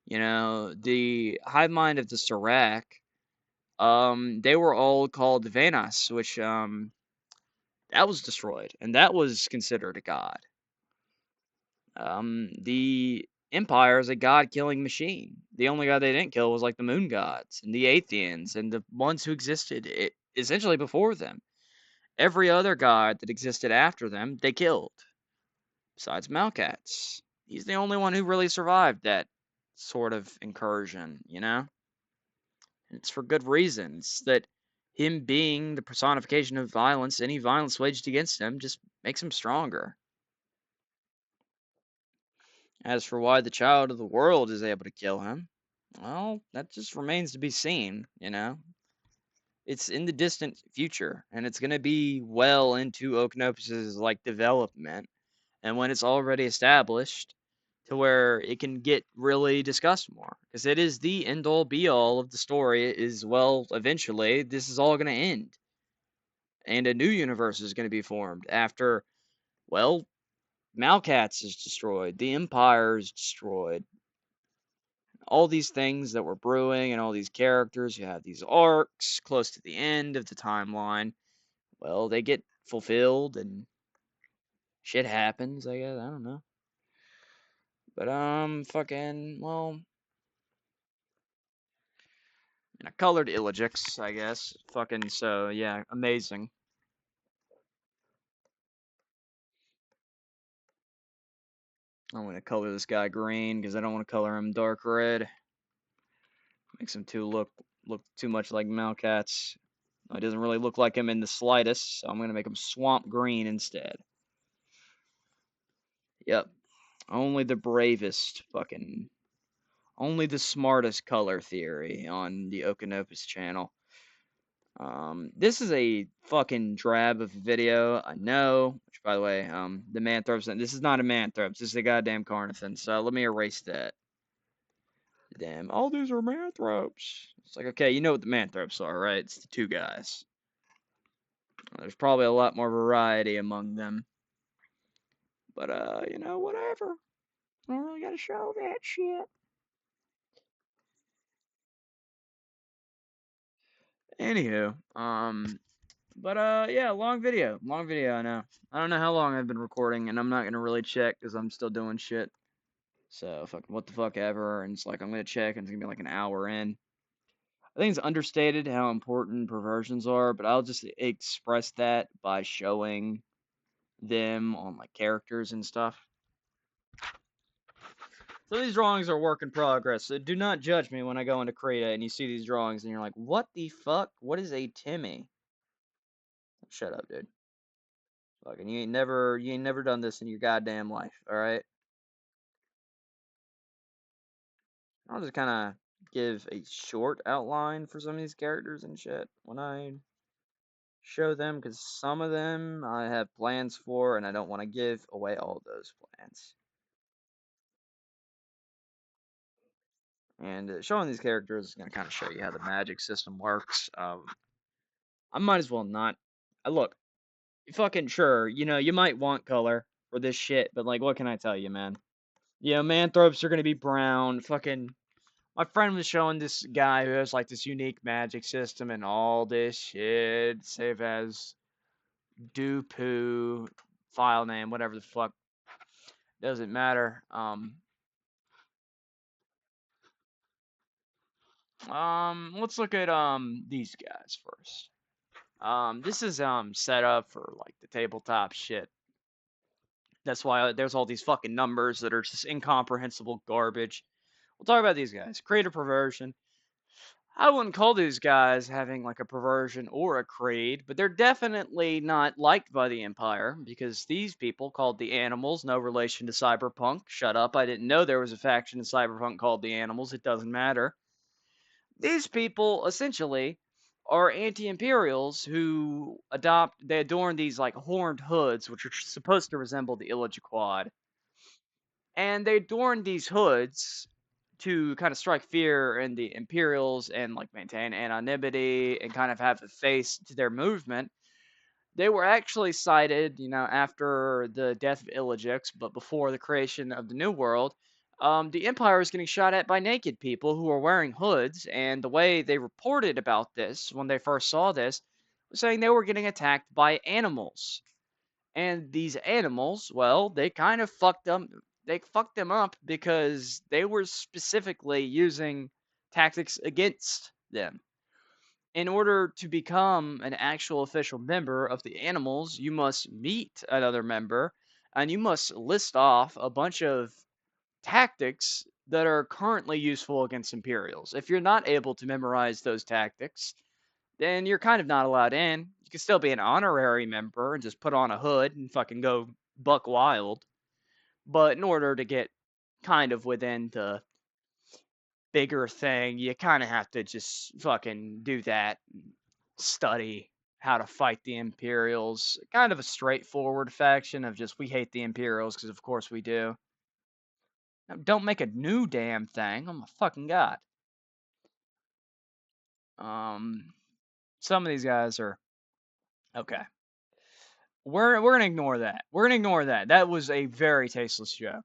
You know, the hive mind of the Serac, they were all called Vanas, which that was destroyed, and that was considered a god. The Empire is a god-killing machine. The only god they didn't kill was like the moon gods and the Athenians and the ones who existed essentially before them. Every other god that existed after them, they killed. Besides Malkat's. He's the only one who really survived that sort of incursion, you know? And it's for good reasons that him being the personification of violence, any violence waged against him just makes him stronger. As for why the child of the world is able to kill him, well, that just remains to be seen, you know? It's in the distant future, and it's going to be well into Okenopus's like development, and when it's already established to where it can get really discussed more, because it is the end all be all of the story. Is well, eventually this is all going to end, and a new universe is going to be formed after, well, Malkat's is destroyed, the Empire is destroyed, all these things that were brewing and all these characters. You have these arcs close to the end of the timeline. Well, they get fulfilled and shit happens, I guess. I don't know. But fucking well, and I colored Illigix, I guess. Fucking so yeah, amazing. I'm gonna color this guy green because I don't want to color him dark red. Makes him too look too much like Malkat's. He doesn't really look like him in the slightest, so I'm gonna make him swamp green instead. Yep. Only the bravest fucking only the smartest color theory on the Okenopus channel. This is a fucking drab of a video, I know. Which, by the way, the Manthropes. This is not a Manthropes. This is a goddamn Carnathan. So let me erase that. Damn, all these are Manthropes. It's like, okay, you know what the Manthropes are, right? It's the two guys. There's probably a lot more variety among them. But you know, whatever. I don't really gotta show that shit. Anywho, but yeah, long video. I know. I don't know how long I've been recording, and I'm not gonna really check because I'm still doing shit. So fucking what the fuck ever, and it's like I'm gonna check, and it's gonna be like an hour in. I think it's understated how important perversions are, but I'll just express that by showing them on like characters and stuff. So these drawings are a work in progress. So do not judge me when I go into Krita and you see these drawings and you're like, what the fuck? What is a Timmy? Shut up, dude. Fucking you ain't never done this in your goddamn life, alright? I'll just kinda give a short outline for some of these characters and shit when I show them, because some of them I have plans for and I don't want to give away all those plans. And showing these characters is going to kind of show you how the magic system works. I might as well not. Look, fucking sure, you might want color for this shit, but like, what can I tell you, man? Manthropes are going to be brown. Fucking, my friend was showing this guy who has like this unique magic system and all this shit, save as Dooku, file name, whatever the fuck, doesn't matter. Let's look at these guys first. This is set up for like the tabletop shit. That's why there's all these fucking numbers that are just incomprehensible garbage. We'll talk about these guys. Creative perversion. I wouldn't call these guys having like a perversion or a creed, but they're definitely not liked by the Empire because these people called the Animals, no relation to Cyberpunk. Shut up, I didn't know there was a faction in Cyberpunk called the Animals. It doesn't matter. These people essentially are anti-imperials who they adorn these like horned hoods, which are supposed to resemble the Illajaquad. And they adorn these hoods to kind of strike fear in the Imperials and like maintain anonymity and kind of have a face to their movement. They were actually cited, after the death of Illagix, but before the creation of the New World. The Empire was getting shot at by naked people who were wearing hoods, and the way they reported about this when they first saw this was saying they were getting attacked by animals. And these animals, well, they kind of fucked them. They fucked them up because they were specifically using tactics against them. In order to become an actual official member of the animals, you must meet another member and you must list off a bunch of tactics that are currently useful against Imperials. If you're not able to memorize those tactics, then you're kind of not allowed in. You can still be an honorary member and just put on a hood and fucking go buck wild. But in order to get kind of within the bigger thing, you kind of have to just fucking do that, study how to fight the Imperials. Kind of a straightforward faction of just we hate the Imperials because of course we do. Now, don't make a new damn thing. Oh my fucking god. Some of these guys are okay. We're gonna ignore that. We're gonna ignore that. That was a very tasteless joke.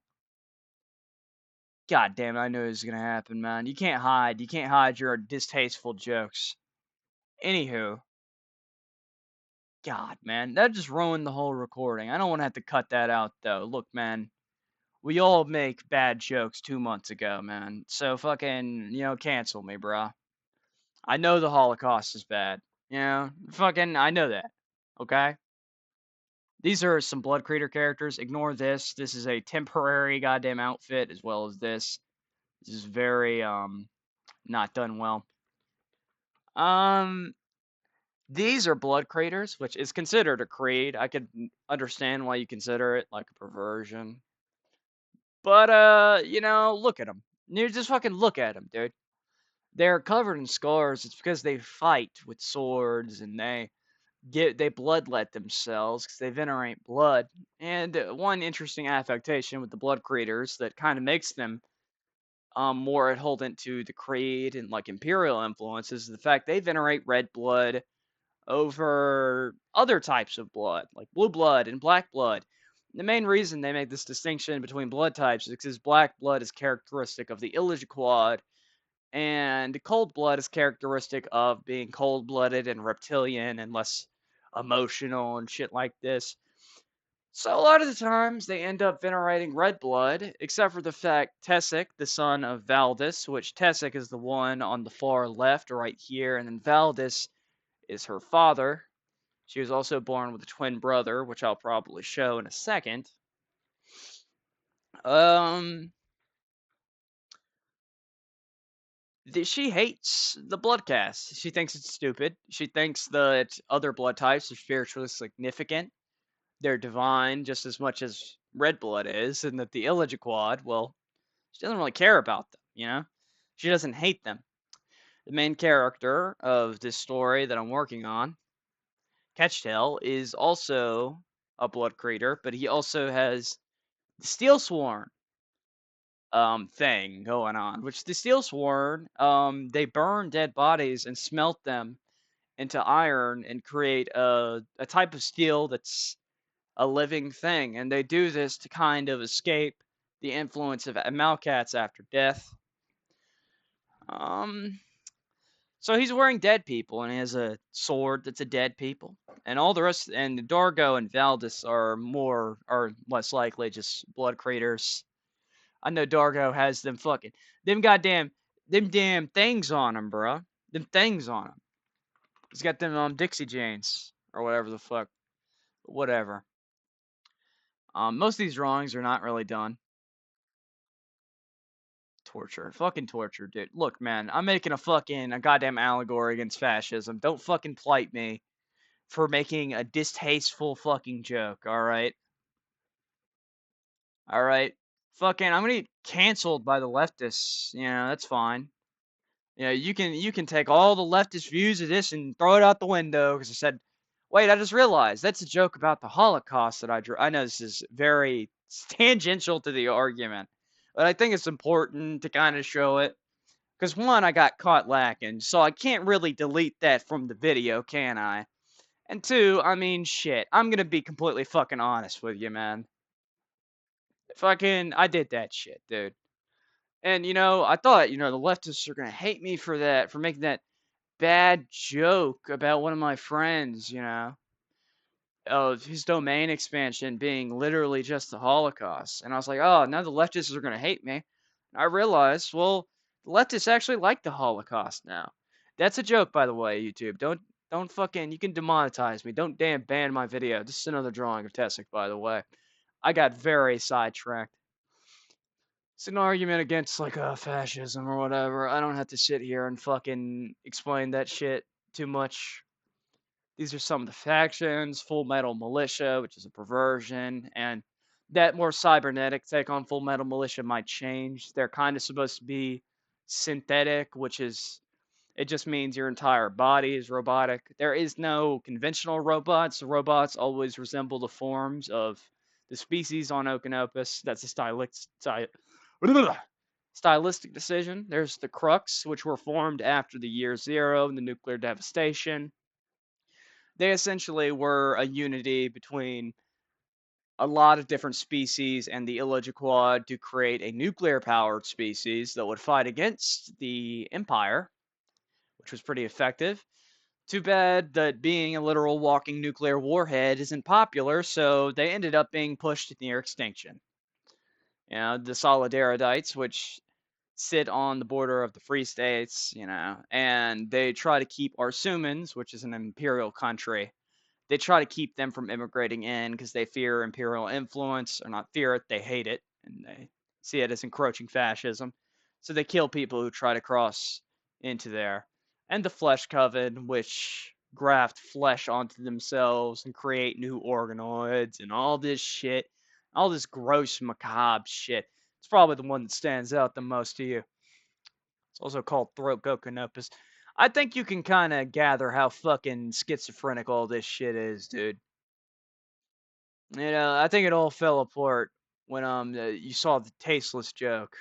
God damn it! I knew it was gonna happen, man. You can't hide. You can't hide your distasteful jokes. Anywho, God, man, that just ruined the whole recording. I don't want to have to cut that out though. Look, man, we all make bad jokes 2 months ago, man. So fucking, cancel me, bruh. I know the Holocaust is bad. Fucking, I know that. Okay? These are some Blood Creator characters. Ignore this. This is a temporary goddamn outfit as well as this. This is very, not done well. Um, these are Blood Creators, which is considered a creed. I could understand why you consider it like a perversion. But, look at them. You just fucking look at them, dude. They're covered in scars. It's because they fight with swords and they bloodlet themselves because they venerate blood. And one interesting affectation with the blood creators that kind of makes them more adherent to the creed and like imperial influences is the fact they venerate red blood over other types of blood, like blue blood and black blood. The main reason they make this distinction between blood types is because black blood is characteristic of the Illajaquad, and cold blood is characteristic of being cold blooded and reptilian and less emotional and shit like this. So a lot of the times they end up venerating red blood, except for the fact Tessic, the son of Valdis, which Tessic is the one on the far left right here, and then Valdis is her father. She was also born with a twin brother, which I'll probably show in a second. Um, She hates the blood caste. She thinks it's stupid. She thinks that other blood types are spiritually significant. They're divine just as much as red blood is, and that the Illigiquad, well, she doesn't really care about them, you know? She doesn't hate them. The main character of this story that I'm working on, Catchtail, is also a blood creator, but he also has the Steel Sworn thing going on, which the Steel Sworn, they burn dead bodies and smelt them into iron and create a type of steel that's a living thing, and they do this to kind of escape the influence of Amalcats after death. Um, so he's wearing dead people, and he has a sword that's a dead people, and all the rest, and Dargo and Valdis are less likely just blood creators. I know Dargo has them goddamn them damn things on him, bruh. Them things on him. He's got them Dixie Janes or whatever the fuck, whatever. Most of these drawings are not really done. Torture. Fucking torture, dude. Look, man, I'm making a goddamn allegory against fascism. Don't fucking plight me for making a distasteful fucking joke, alright? Alright? Fucking, I'm gonna get canceled by the leftists. You know, that's fine. You know, you can take all the leftist views of this and throw it out the window because I said, wait, I just realized that's a joke about the Holocaust that I drew. I know this is very tangential to the argument, but I think it's important to kind of show it. Because one, I got caught lacking, so I can't really delete that from the video, can I? And two, I mean, shit, I'm gonna be completely fucking honest with you, man. Fucking, I did that shit, dude. And, I thought, the leftists are gonna hate me for that, for making that bad joke about one of my friends, of his domain expansion being literally just the Holocaust. And I was like, oh, now the leftists are gonna hate me. And I realized, well, the leftists actually like the Holocaust now. That's a joke, by the way, YouTube. Don't fucking, you can demonetize me. Don't damn ban my video. This is another drawing of Tessic, by the way. I got very sidetracked. It's an argument against like fascism or whatever. I don't have to sit here and fucking explain that shit too much. These are some of the factions: Full Metal Militia, which is a perversion, and that more cybernetic take on Full Metal Militia might change. They're kind of supposed to be synthetic, which is, it just means your entire body is robotic. There is no conventional robots. Robots always resemble the forms of the species on Okenopus. That's a stylistic decision. There's the Crux, which were formed after the year zero and the nuclear devastation. They essentially were a unity between a lot of different species and the Illigiquad to create a nuclear powered species that would fight against the Empire, which was pretty effective. Too bad that being a literal walking nuclear warhead isn't popular, so they ended up being pushed near extinction. The Solidaridites, which sit on the border of the Free States, and they try to keep Arsumans, which is an imperial country, they try to keep them from immigrating in because they fear imperial influence, or not fear it, they hate it, and they see it as encroaching fascism. So they kill people who try to cross into there. And the Flesh Coven, which graft flesh onto themselves and create new organoids and all this shit, all this gross macabre shit. It's probably the one that stands out the most to you. It's also called Throat Okenopus. I think you can kind of gather how fucking schizophrenic all this shit is, dude. I think it all fell apart when you saw the tasteless joke.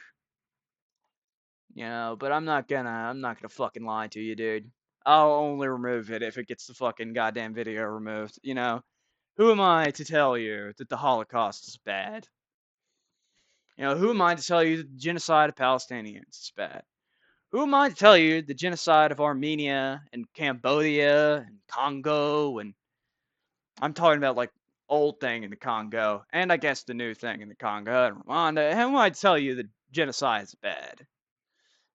But I'm not gonna fucking lie to you, dude. I'll only remove it if it gets the fucking goddamn video removed. Who am I to tell you that the Holocaust is bad? Who am I to tell you that the genocide of Palestinians is bad? Who am I to tell you the genocide of Armenia and Cambodia and Congo, and I'm talking about like old thing in the Congo, and I guess the new thing in the Congo and Rwanda. Who am I to tell you that genocide is bad?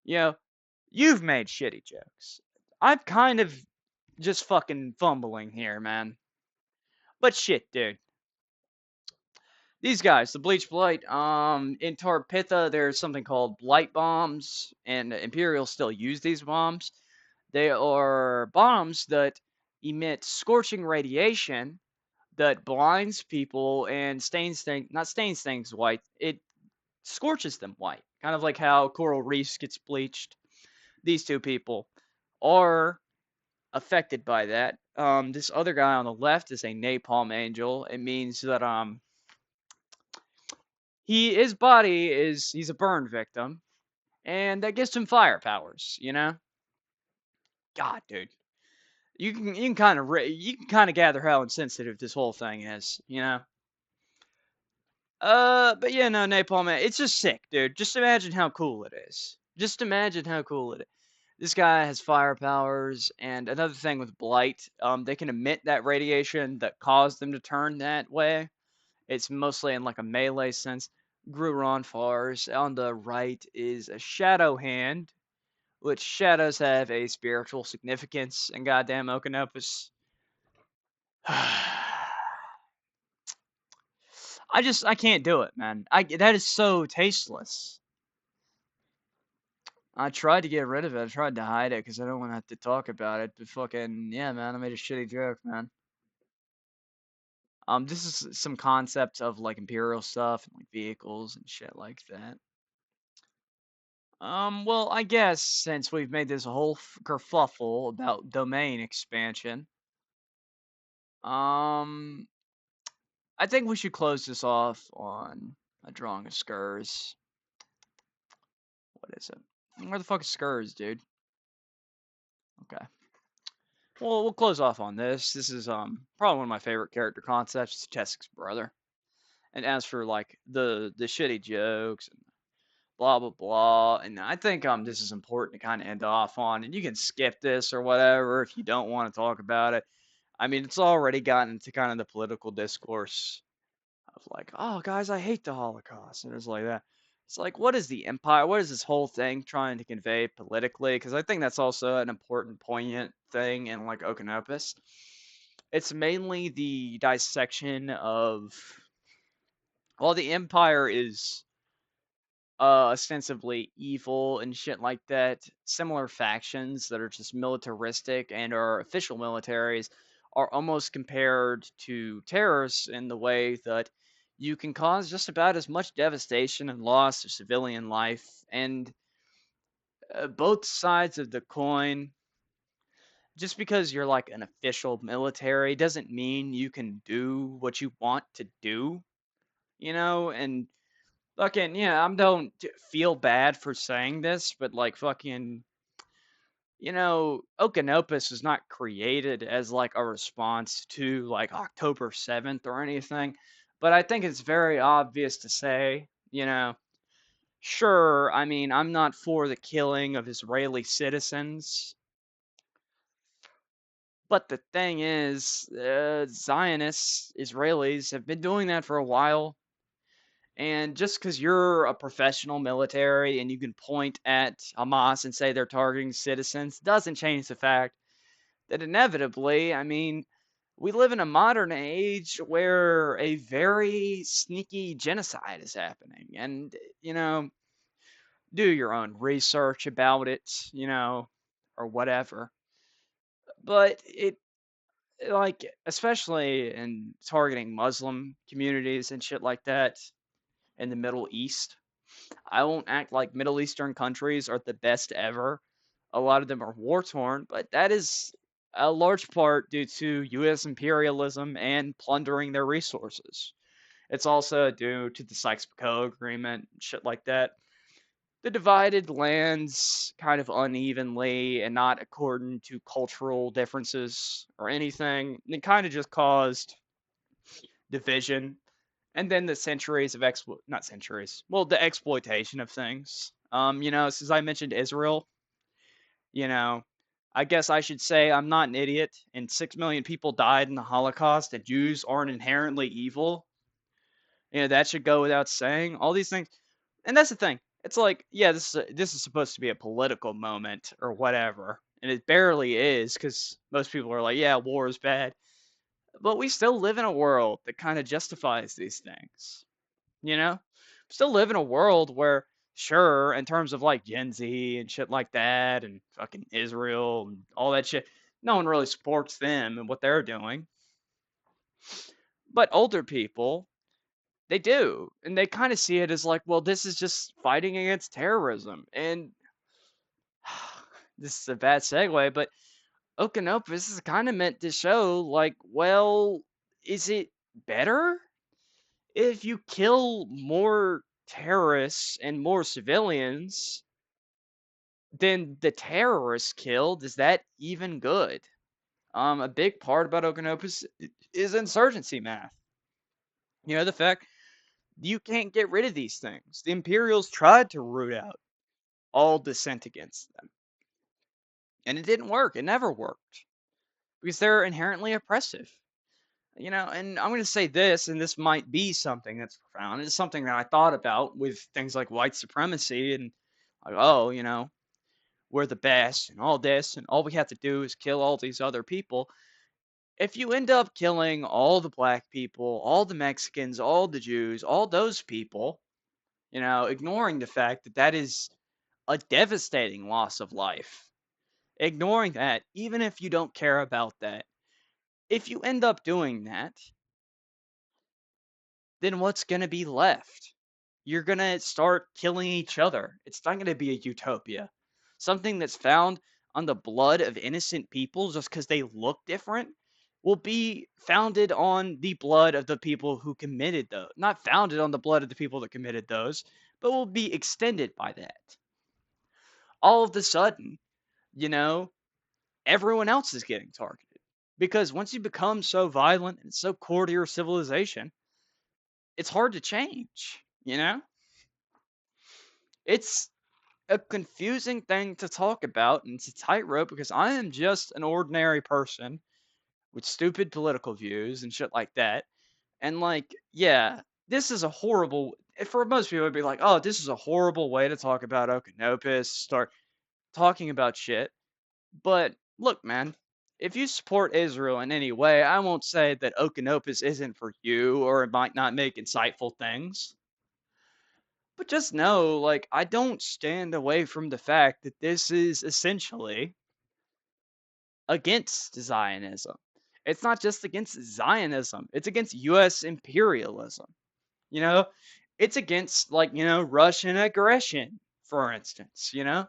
You know, you've made shitty jokes. I'm kind of just fucking fumbling here, man. But shit, dude. These guys, the bleach blight. In Tar Pitha, there's something called blight bombs, and Imperials still use these bombs. They are bombs that emit scorching radiation that blinds people and not stains things white. It scorches them white, kind of like how coral reefs gets bleached. These two people are affected by that. This other guy on the left is a napalm angel. It means that his body is he's a burn victim, and that gives him fire powers. God, dude, you can kind of gather how insensitive this whole thing is. But yeah, no, napalm. It's just sick, dude. Just imagine how cool it is. Just imagine how cool it is. This guy has fire powers, and another thing with blight, they can emit that radiation that caused them to turn that way. It's mostly in like a melee sense. Gruron Fars. On the right is a shadow hand, which shadows have a spiritual significance in goddamn Okenopus. I can't do it, man. That is so tasteless. I tried to get rid of it. I tried to hide it because I don't want to have to talk about it. But fucking yeah, man, I made a shitty joke, man. This is some concepts of like imperial stuff and like vehicles and shit like that. Well, I guess since we've made this a whole kerfuffle about domain expansion, um, I think we should close this off on a drawing of Skurs. What is it? Where the fuck is Skurs, dude? Okay. Well, we'll close off on this. This is probably one of my favorite character concepts. Tesk's brother. And as for like the shitty jokes and blah blah blah, and I think this is important to kind of end off on. And you can skip this or whatever if you don't want to talk about it. I mean, it's already gotten into kind of the political discourse of like, oh guys, I hate the Holocaust, and it's like that. It's like, what is the empire? What is this whole thing trying to convey politically? Because I think that's also an important, poignant thing in like Okenopus. It's mainly the dissection of, well, the empire is ostensibly evil and shit like that. Similar factions that are just militaristic and are official militaries are almost compared to terrorists in the way that you can cause just about as much devastation and loss to civilian life. And both sides of the coin, just because you're like an official military doesn't mean you can do what you want to do. And fucking, yeah, I don't feel bad for saying this, but like fucking, Okenopus was not created as like a response to like October 7th or anything. But I think it's very obvious to say, sure, I mean, I'm not for the killing of Israeli citizens. But the thing is, Zionists, Israelis have been doing that for a while. And just because you're a professional military and you can point at Hamas and say they're targeting citizens doesn't change the fact that inevitably, I mean, we live in a modern age where a very sneaky genocide is happening. And, do your own research about it, or whatever. But like, especially in targeting Muslim communities and shit like that in the Middle East, I won't act like Middle Eastern countries are the best ever. A lot of them are war torn, but that is a large part due to U.S. imperialism and plundering their resources. It's also due to the Sykes-Picot Agreement, shit like that. The divided lands kind of unevenly and not according to cultural differences or anything. It kind of just caused division, and then the centuries of not centuries, well, the exploitation of things. Since I mentioned Israel, you know, I guess I should say I'm not an idiot, and 6 million people died in the Holocaust, and Jews aren't inherently evil. That should go without saying. All these things, and that's the thing. It's like, yeah, this is supposed to be a political moment or whatever, and it barely is because most people are like, yeah, war is bad, but we still live in a world that kind of justifies these things. You know, still live in a world where, sure, in terms of like Gen Z and shit like that, and fucking Israel and all that shit, no one really supports them and what they're doing. But older people, they do, and they kind of see it as like, well, this is just fighting against terrorism. And this is a bad segue, but Okenopus is kind of meant to show, like, well, is it better if you kill more terrorists and more civilians than the terrorists killed? Is that even good? A big part about Okenopus is insurgency math. You know, the fact you can't get rid of these things. The Imperials tried to root out all dissent against them, and it didn't work. It never worked because they're inherently oppressive. You know, and I'm going to say this, and this might be something that's profound. It's something that I thought about with things like white supremacy and like, oh, you know, we're the best and all this, and all we have to do is kill all these other people. If you end up killing all the black people, all the Mexicans, all the Jews, all those people, you know, ignoring the fact that that is a devastating loss of life, ignoring that, even if you don't care about that, if you end up doing that, then what's going to be left? You're going to start killing each other. It's not going to be a utopia. Something that's found on the blood of innocent people just because they look different will be founded on the blood of the people who committed those. Not founded on the blood of the people that committed those, but will be extended by that. All of a sudden, you know, everyone else is getting targeted. Because once you become so violent and so core to your civilization, it's hard to change, you know? It's a confusing thing to talk about, and it's a tightrope because I am just an ordinary person with stupid political views and shit like that. And like, yeah, this is a horrible. For most people, it'd be like, oh, this is a horrible way to talk about Okenopus. Start talking about shit. But look, man, if you support Israel in any way, I won't say that Okenopus isn't for you or it might not make insightful things. But just know, like, I don't stand away from the fact that this is essentially against Zionism. It's not just against Zionism, it's against US imperialism. You know, it's against, like, you know, Russian aggression, for instance, you know?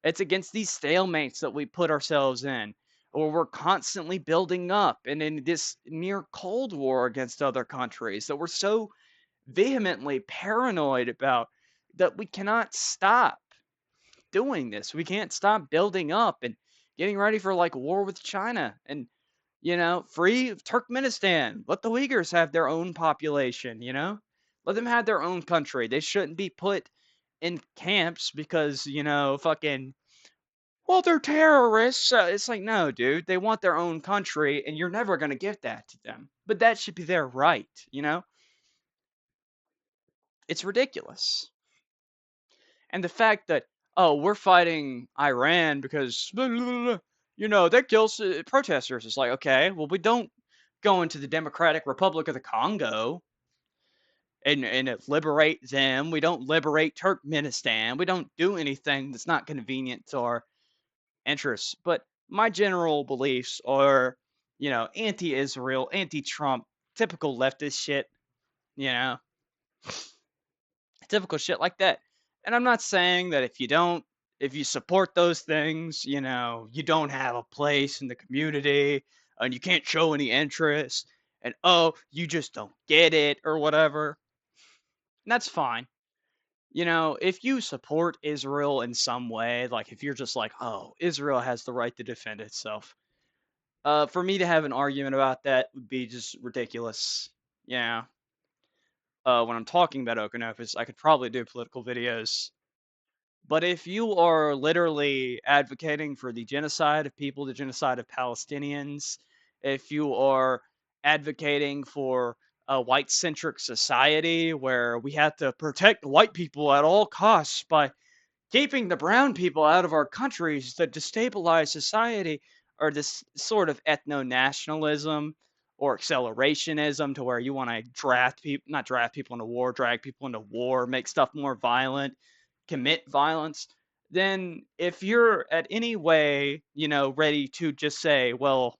It's against these stalemates that we put ourselves in, or we're constantly building up and in this near Cold War against other countries that we're so vehemently paranoid about that we cannot stop doing this. We can't stop building up and getting ready for like war with China and, you know, free Turkmenistan. Let the Uyghurs have their own population, you know? Let them have their own country. They shouldn't be put in camps because, you know, fucking, well, they're terrorists. It's like, no, dude, they want their own country and you're never going to give that to them. But that should be their right, you know? It's ridiculous. And the fact that, oh, we're fighting Iran because blah, blah, blah, blah, you know, that kills protesters. It's like, okay, well, we don't go into the Democratic Republic of the Congo and liberate them. We don't liberate Turkmenistan. We don't do anything that's not convenient to our interests. But my general beliefs are, you know, anti-Israel, anti-Trump, typical leftist shit, you know, typical shit like that. And I'm not saying that if you support those things, you know, you don't have a place in the community and you can't show any interest and, oh, you just don't get it or whatever. And that's fine. You know, if you support Israel in some way, like if you're just like, oh, Israel has the right to defend itself, for me to have an argument about that would be just ridiculous. Yeah. When I'm talking about Okenopus, I could probably do political videos. But if you are literally advocating for the genocide of people, the genocide of Palestinians, if you are advocating for a white centric society where we have to protect white people at all costs by keeping the brown people out of our countries that destabilize society, or this sort of ethno nationalism, or accelerationism to where you want to draft people, not draft people into war, drag people into war, make stuff more violent, commit violence, then if you're at any way, ready to just say, well,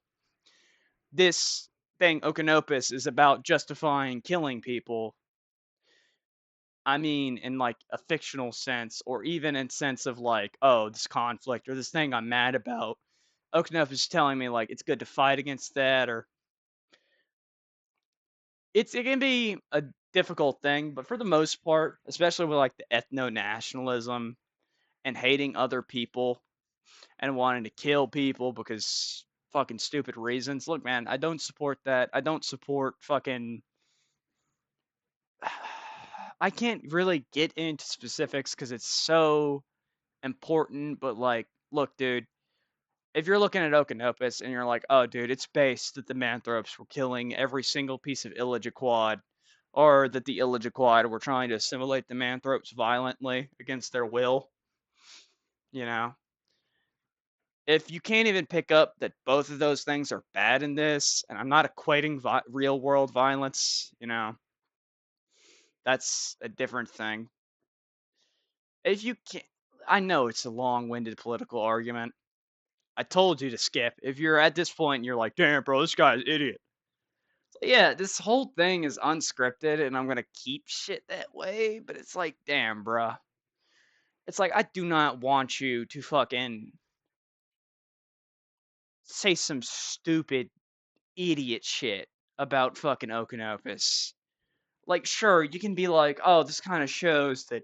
this thing, Okenopus, is about justifying killing people, I mean, in like a fictional sense, or even in sense of like, oh, this conflict or this thing I'm mad about, Okenopus is telling me like it's good to fight against that, or it can be a difficult thing, but for the most part, especially with like the ethno nationalism and hating other people and wanting to kill people because fucking stupid reasons. Look, man, I don't support that. I don't support fucking. I can't really get into specifics because it's so important, but like, look, dude, if you're looking at Okenopus and you're like, oh, dude, it's based that the Manthropes were killing every single piece of Illigiquad, or that the Illigiquad were trying to assimilate the Manthropes violently against their will, you know, if you can't even pick up that both of those things are bad in this, and I'm not equating real world violence, that's a different thing. If you can't, I know it's a long winded political argument. I told you to skip. If you're at this point and you're like, damn, bro, this guy's an idiot. So yeah, this whole thing is unscripted and I'm going to keep shit that way, but it's like, damn, bruh. It's like, I do not want you to fucking say some stupid idiot shit about fucking Okenopus. Like, sure, you can be like, oh, this kind of shows that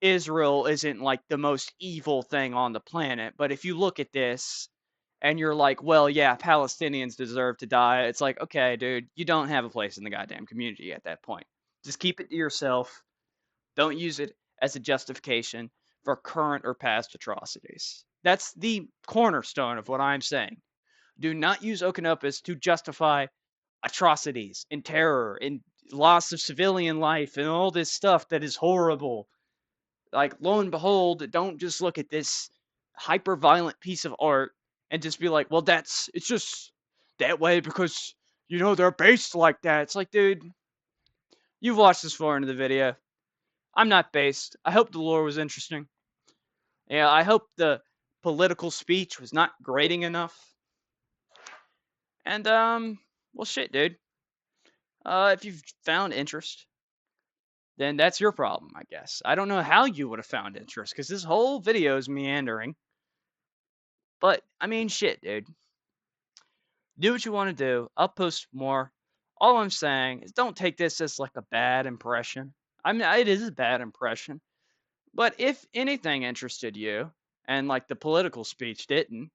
Israel isn't like the most evil thing on the planet. But if you look at this and you're like, well, yeah, Palestinians deserve to die, it's like, okay, dude, you don't have a place in the goddamn community at that point. Just keep it to yourself. Don't use it as a justification for current or past atrocities. That's the cornerstone of what I'm saying. Do not use Okenopus to justify atrocities and terror and loss of civilian life and all this stuff that is horrible. Like, lo and behold, don't just look at this hyper violent piece of art and just be like, well, it's just that way because, they're based like that. It's like, dude, you've watched this far into the video. I'm not based. I hope the lore was interesting. Yeah, I hope the political speech was not grating enough. And, well, shit, dude. If you've found interest, then that's your problem, I guess. I don't know how you would have found interest because this whole video is meandering. But I mean, shit, dude. Do what you want to do. I'll post more. All I'm saying is don't take this as like a bad impression. I mean, it is a bad impression. But if anything interested you, and like the political speech didn't,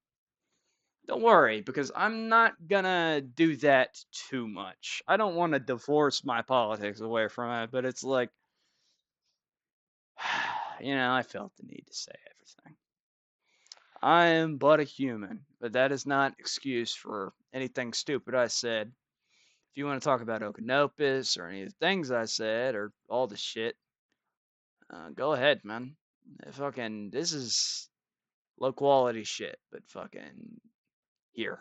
don't worry because I'm not gonna do that too much. I don't want to divorce my politics away from it, but it's like, I felt the need to say everything. I am but a human, but that is not excuse for anything stupid I said. If you want to talk about Okenopus or any of the things I said or all the shit, go ahead, man. Fucking, this is low quality shit, but fucking here.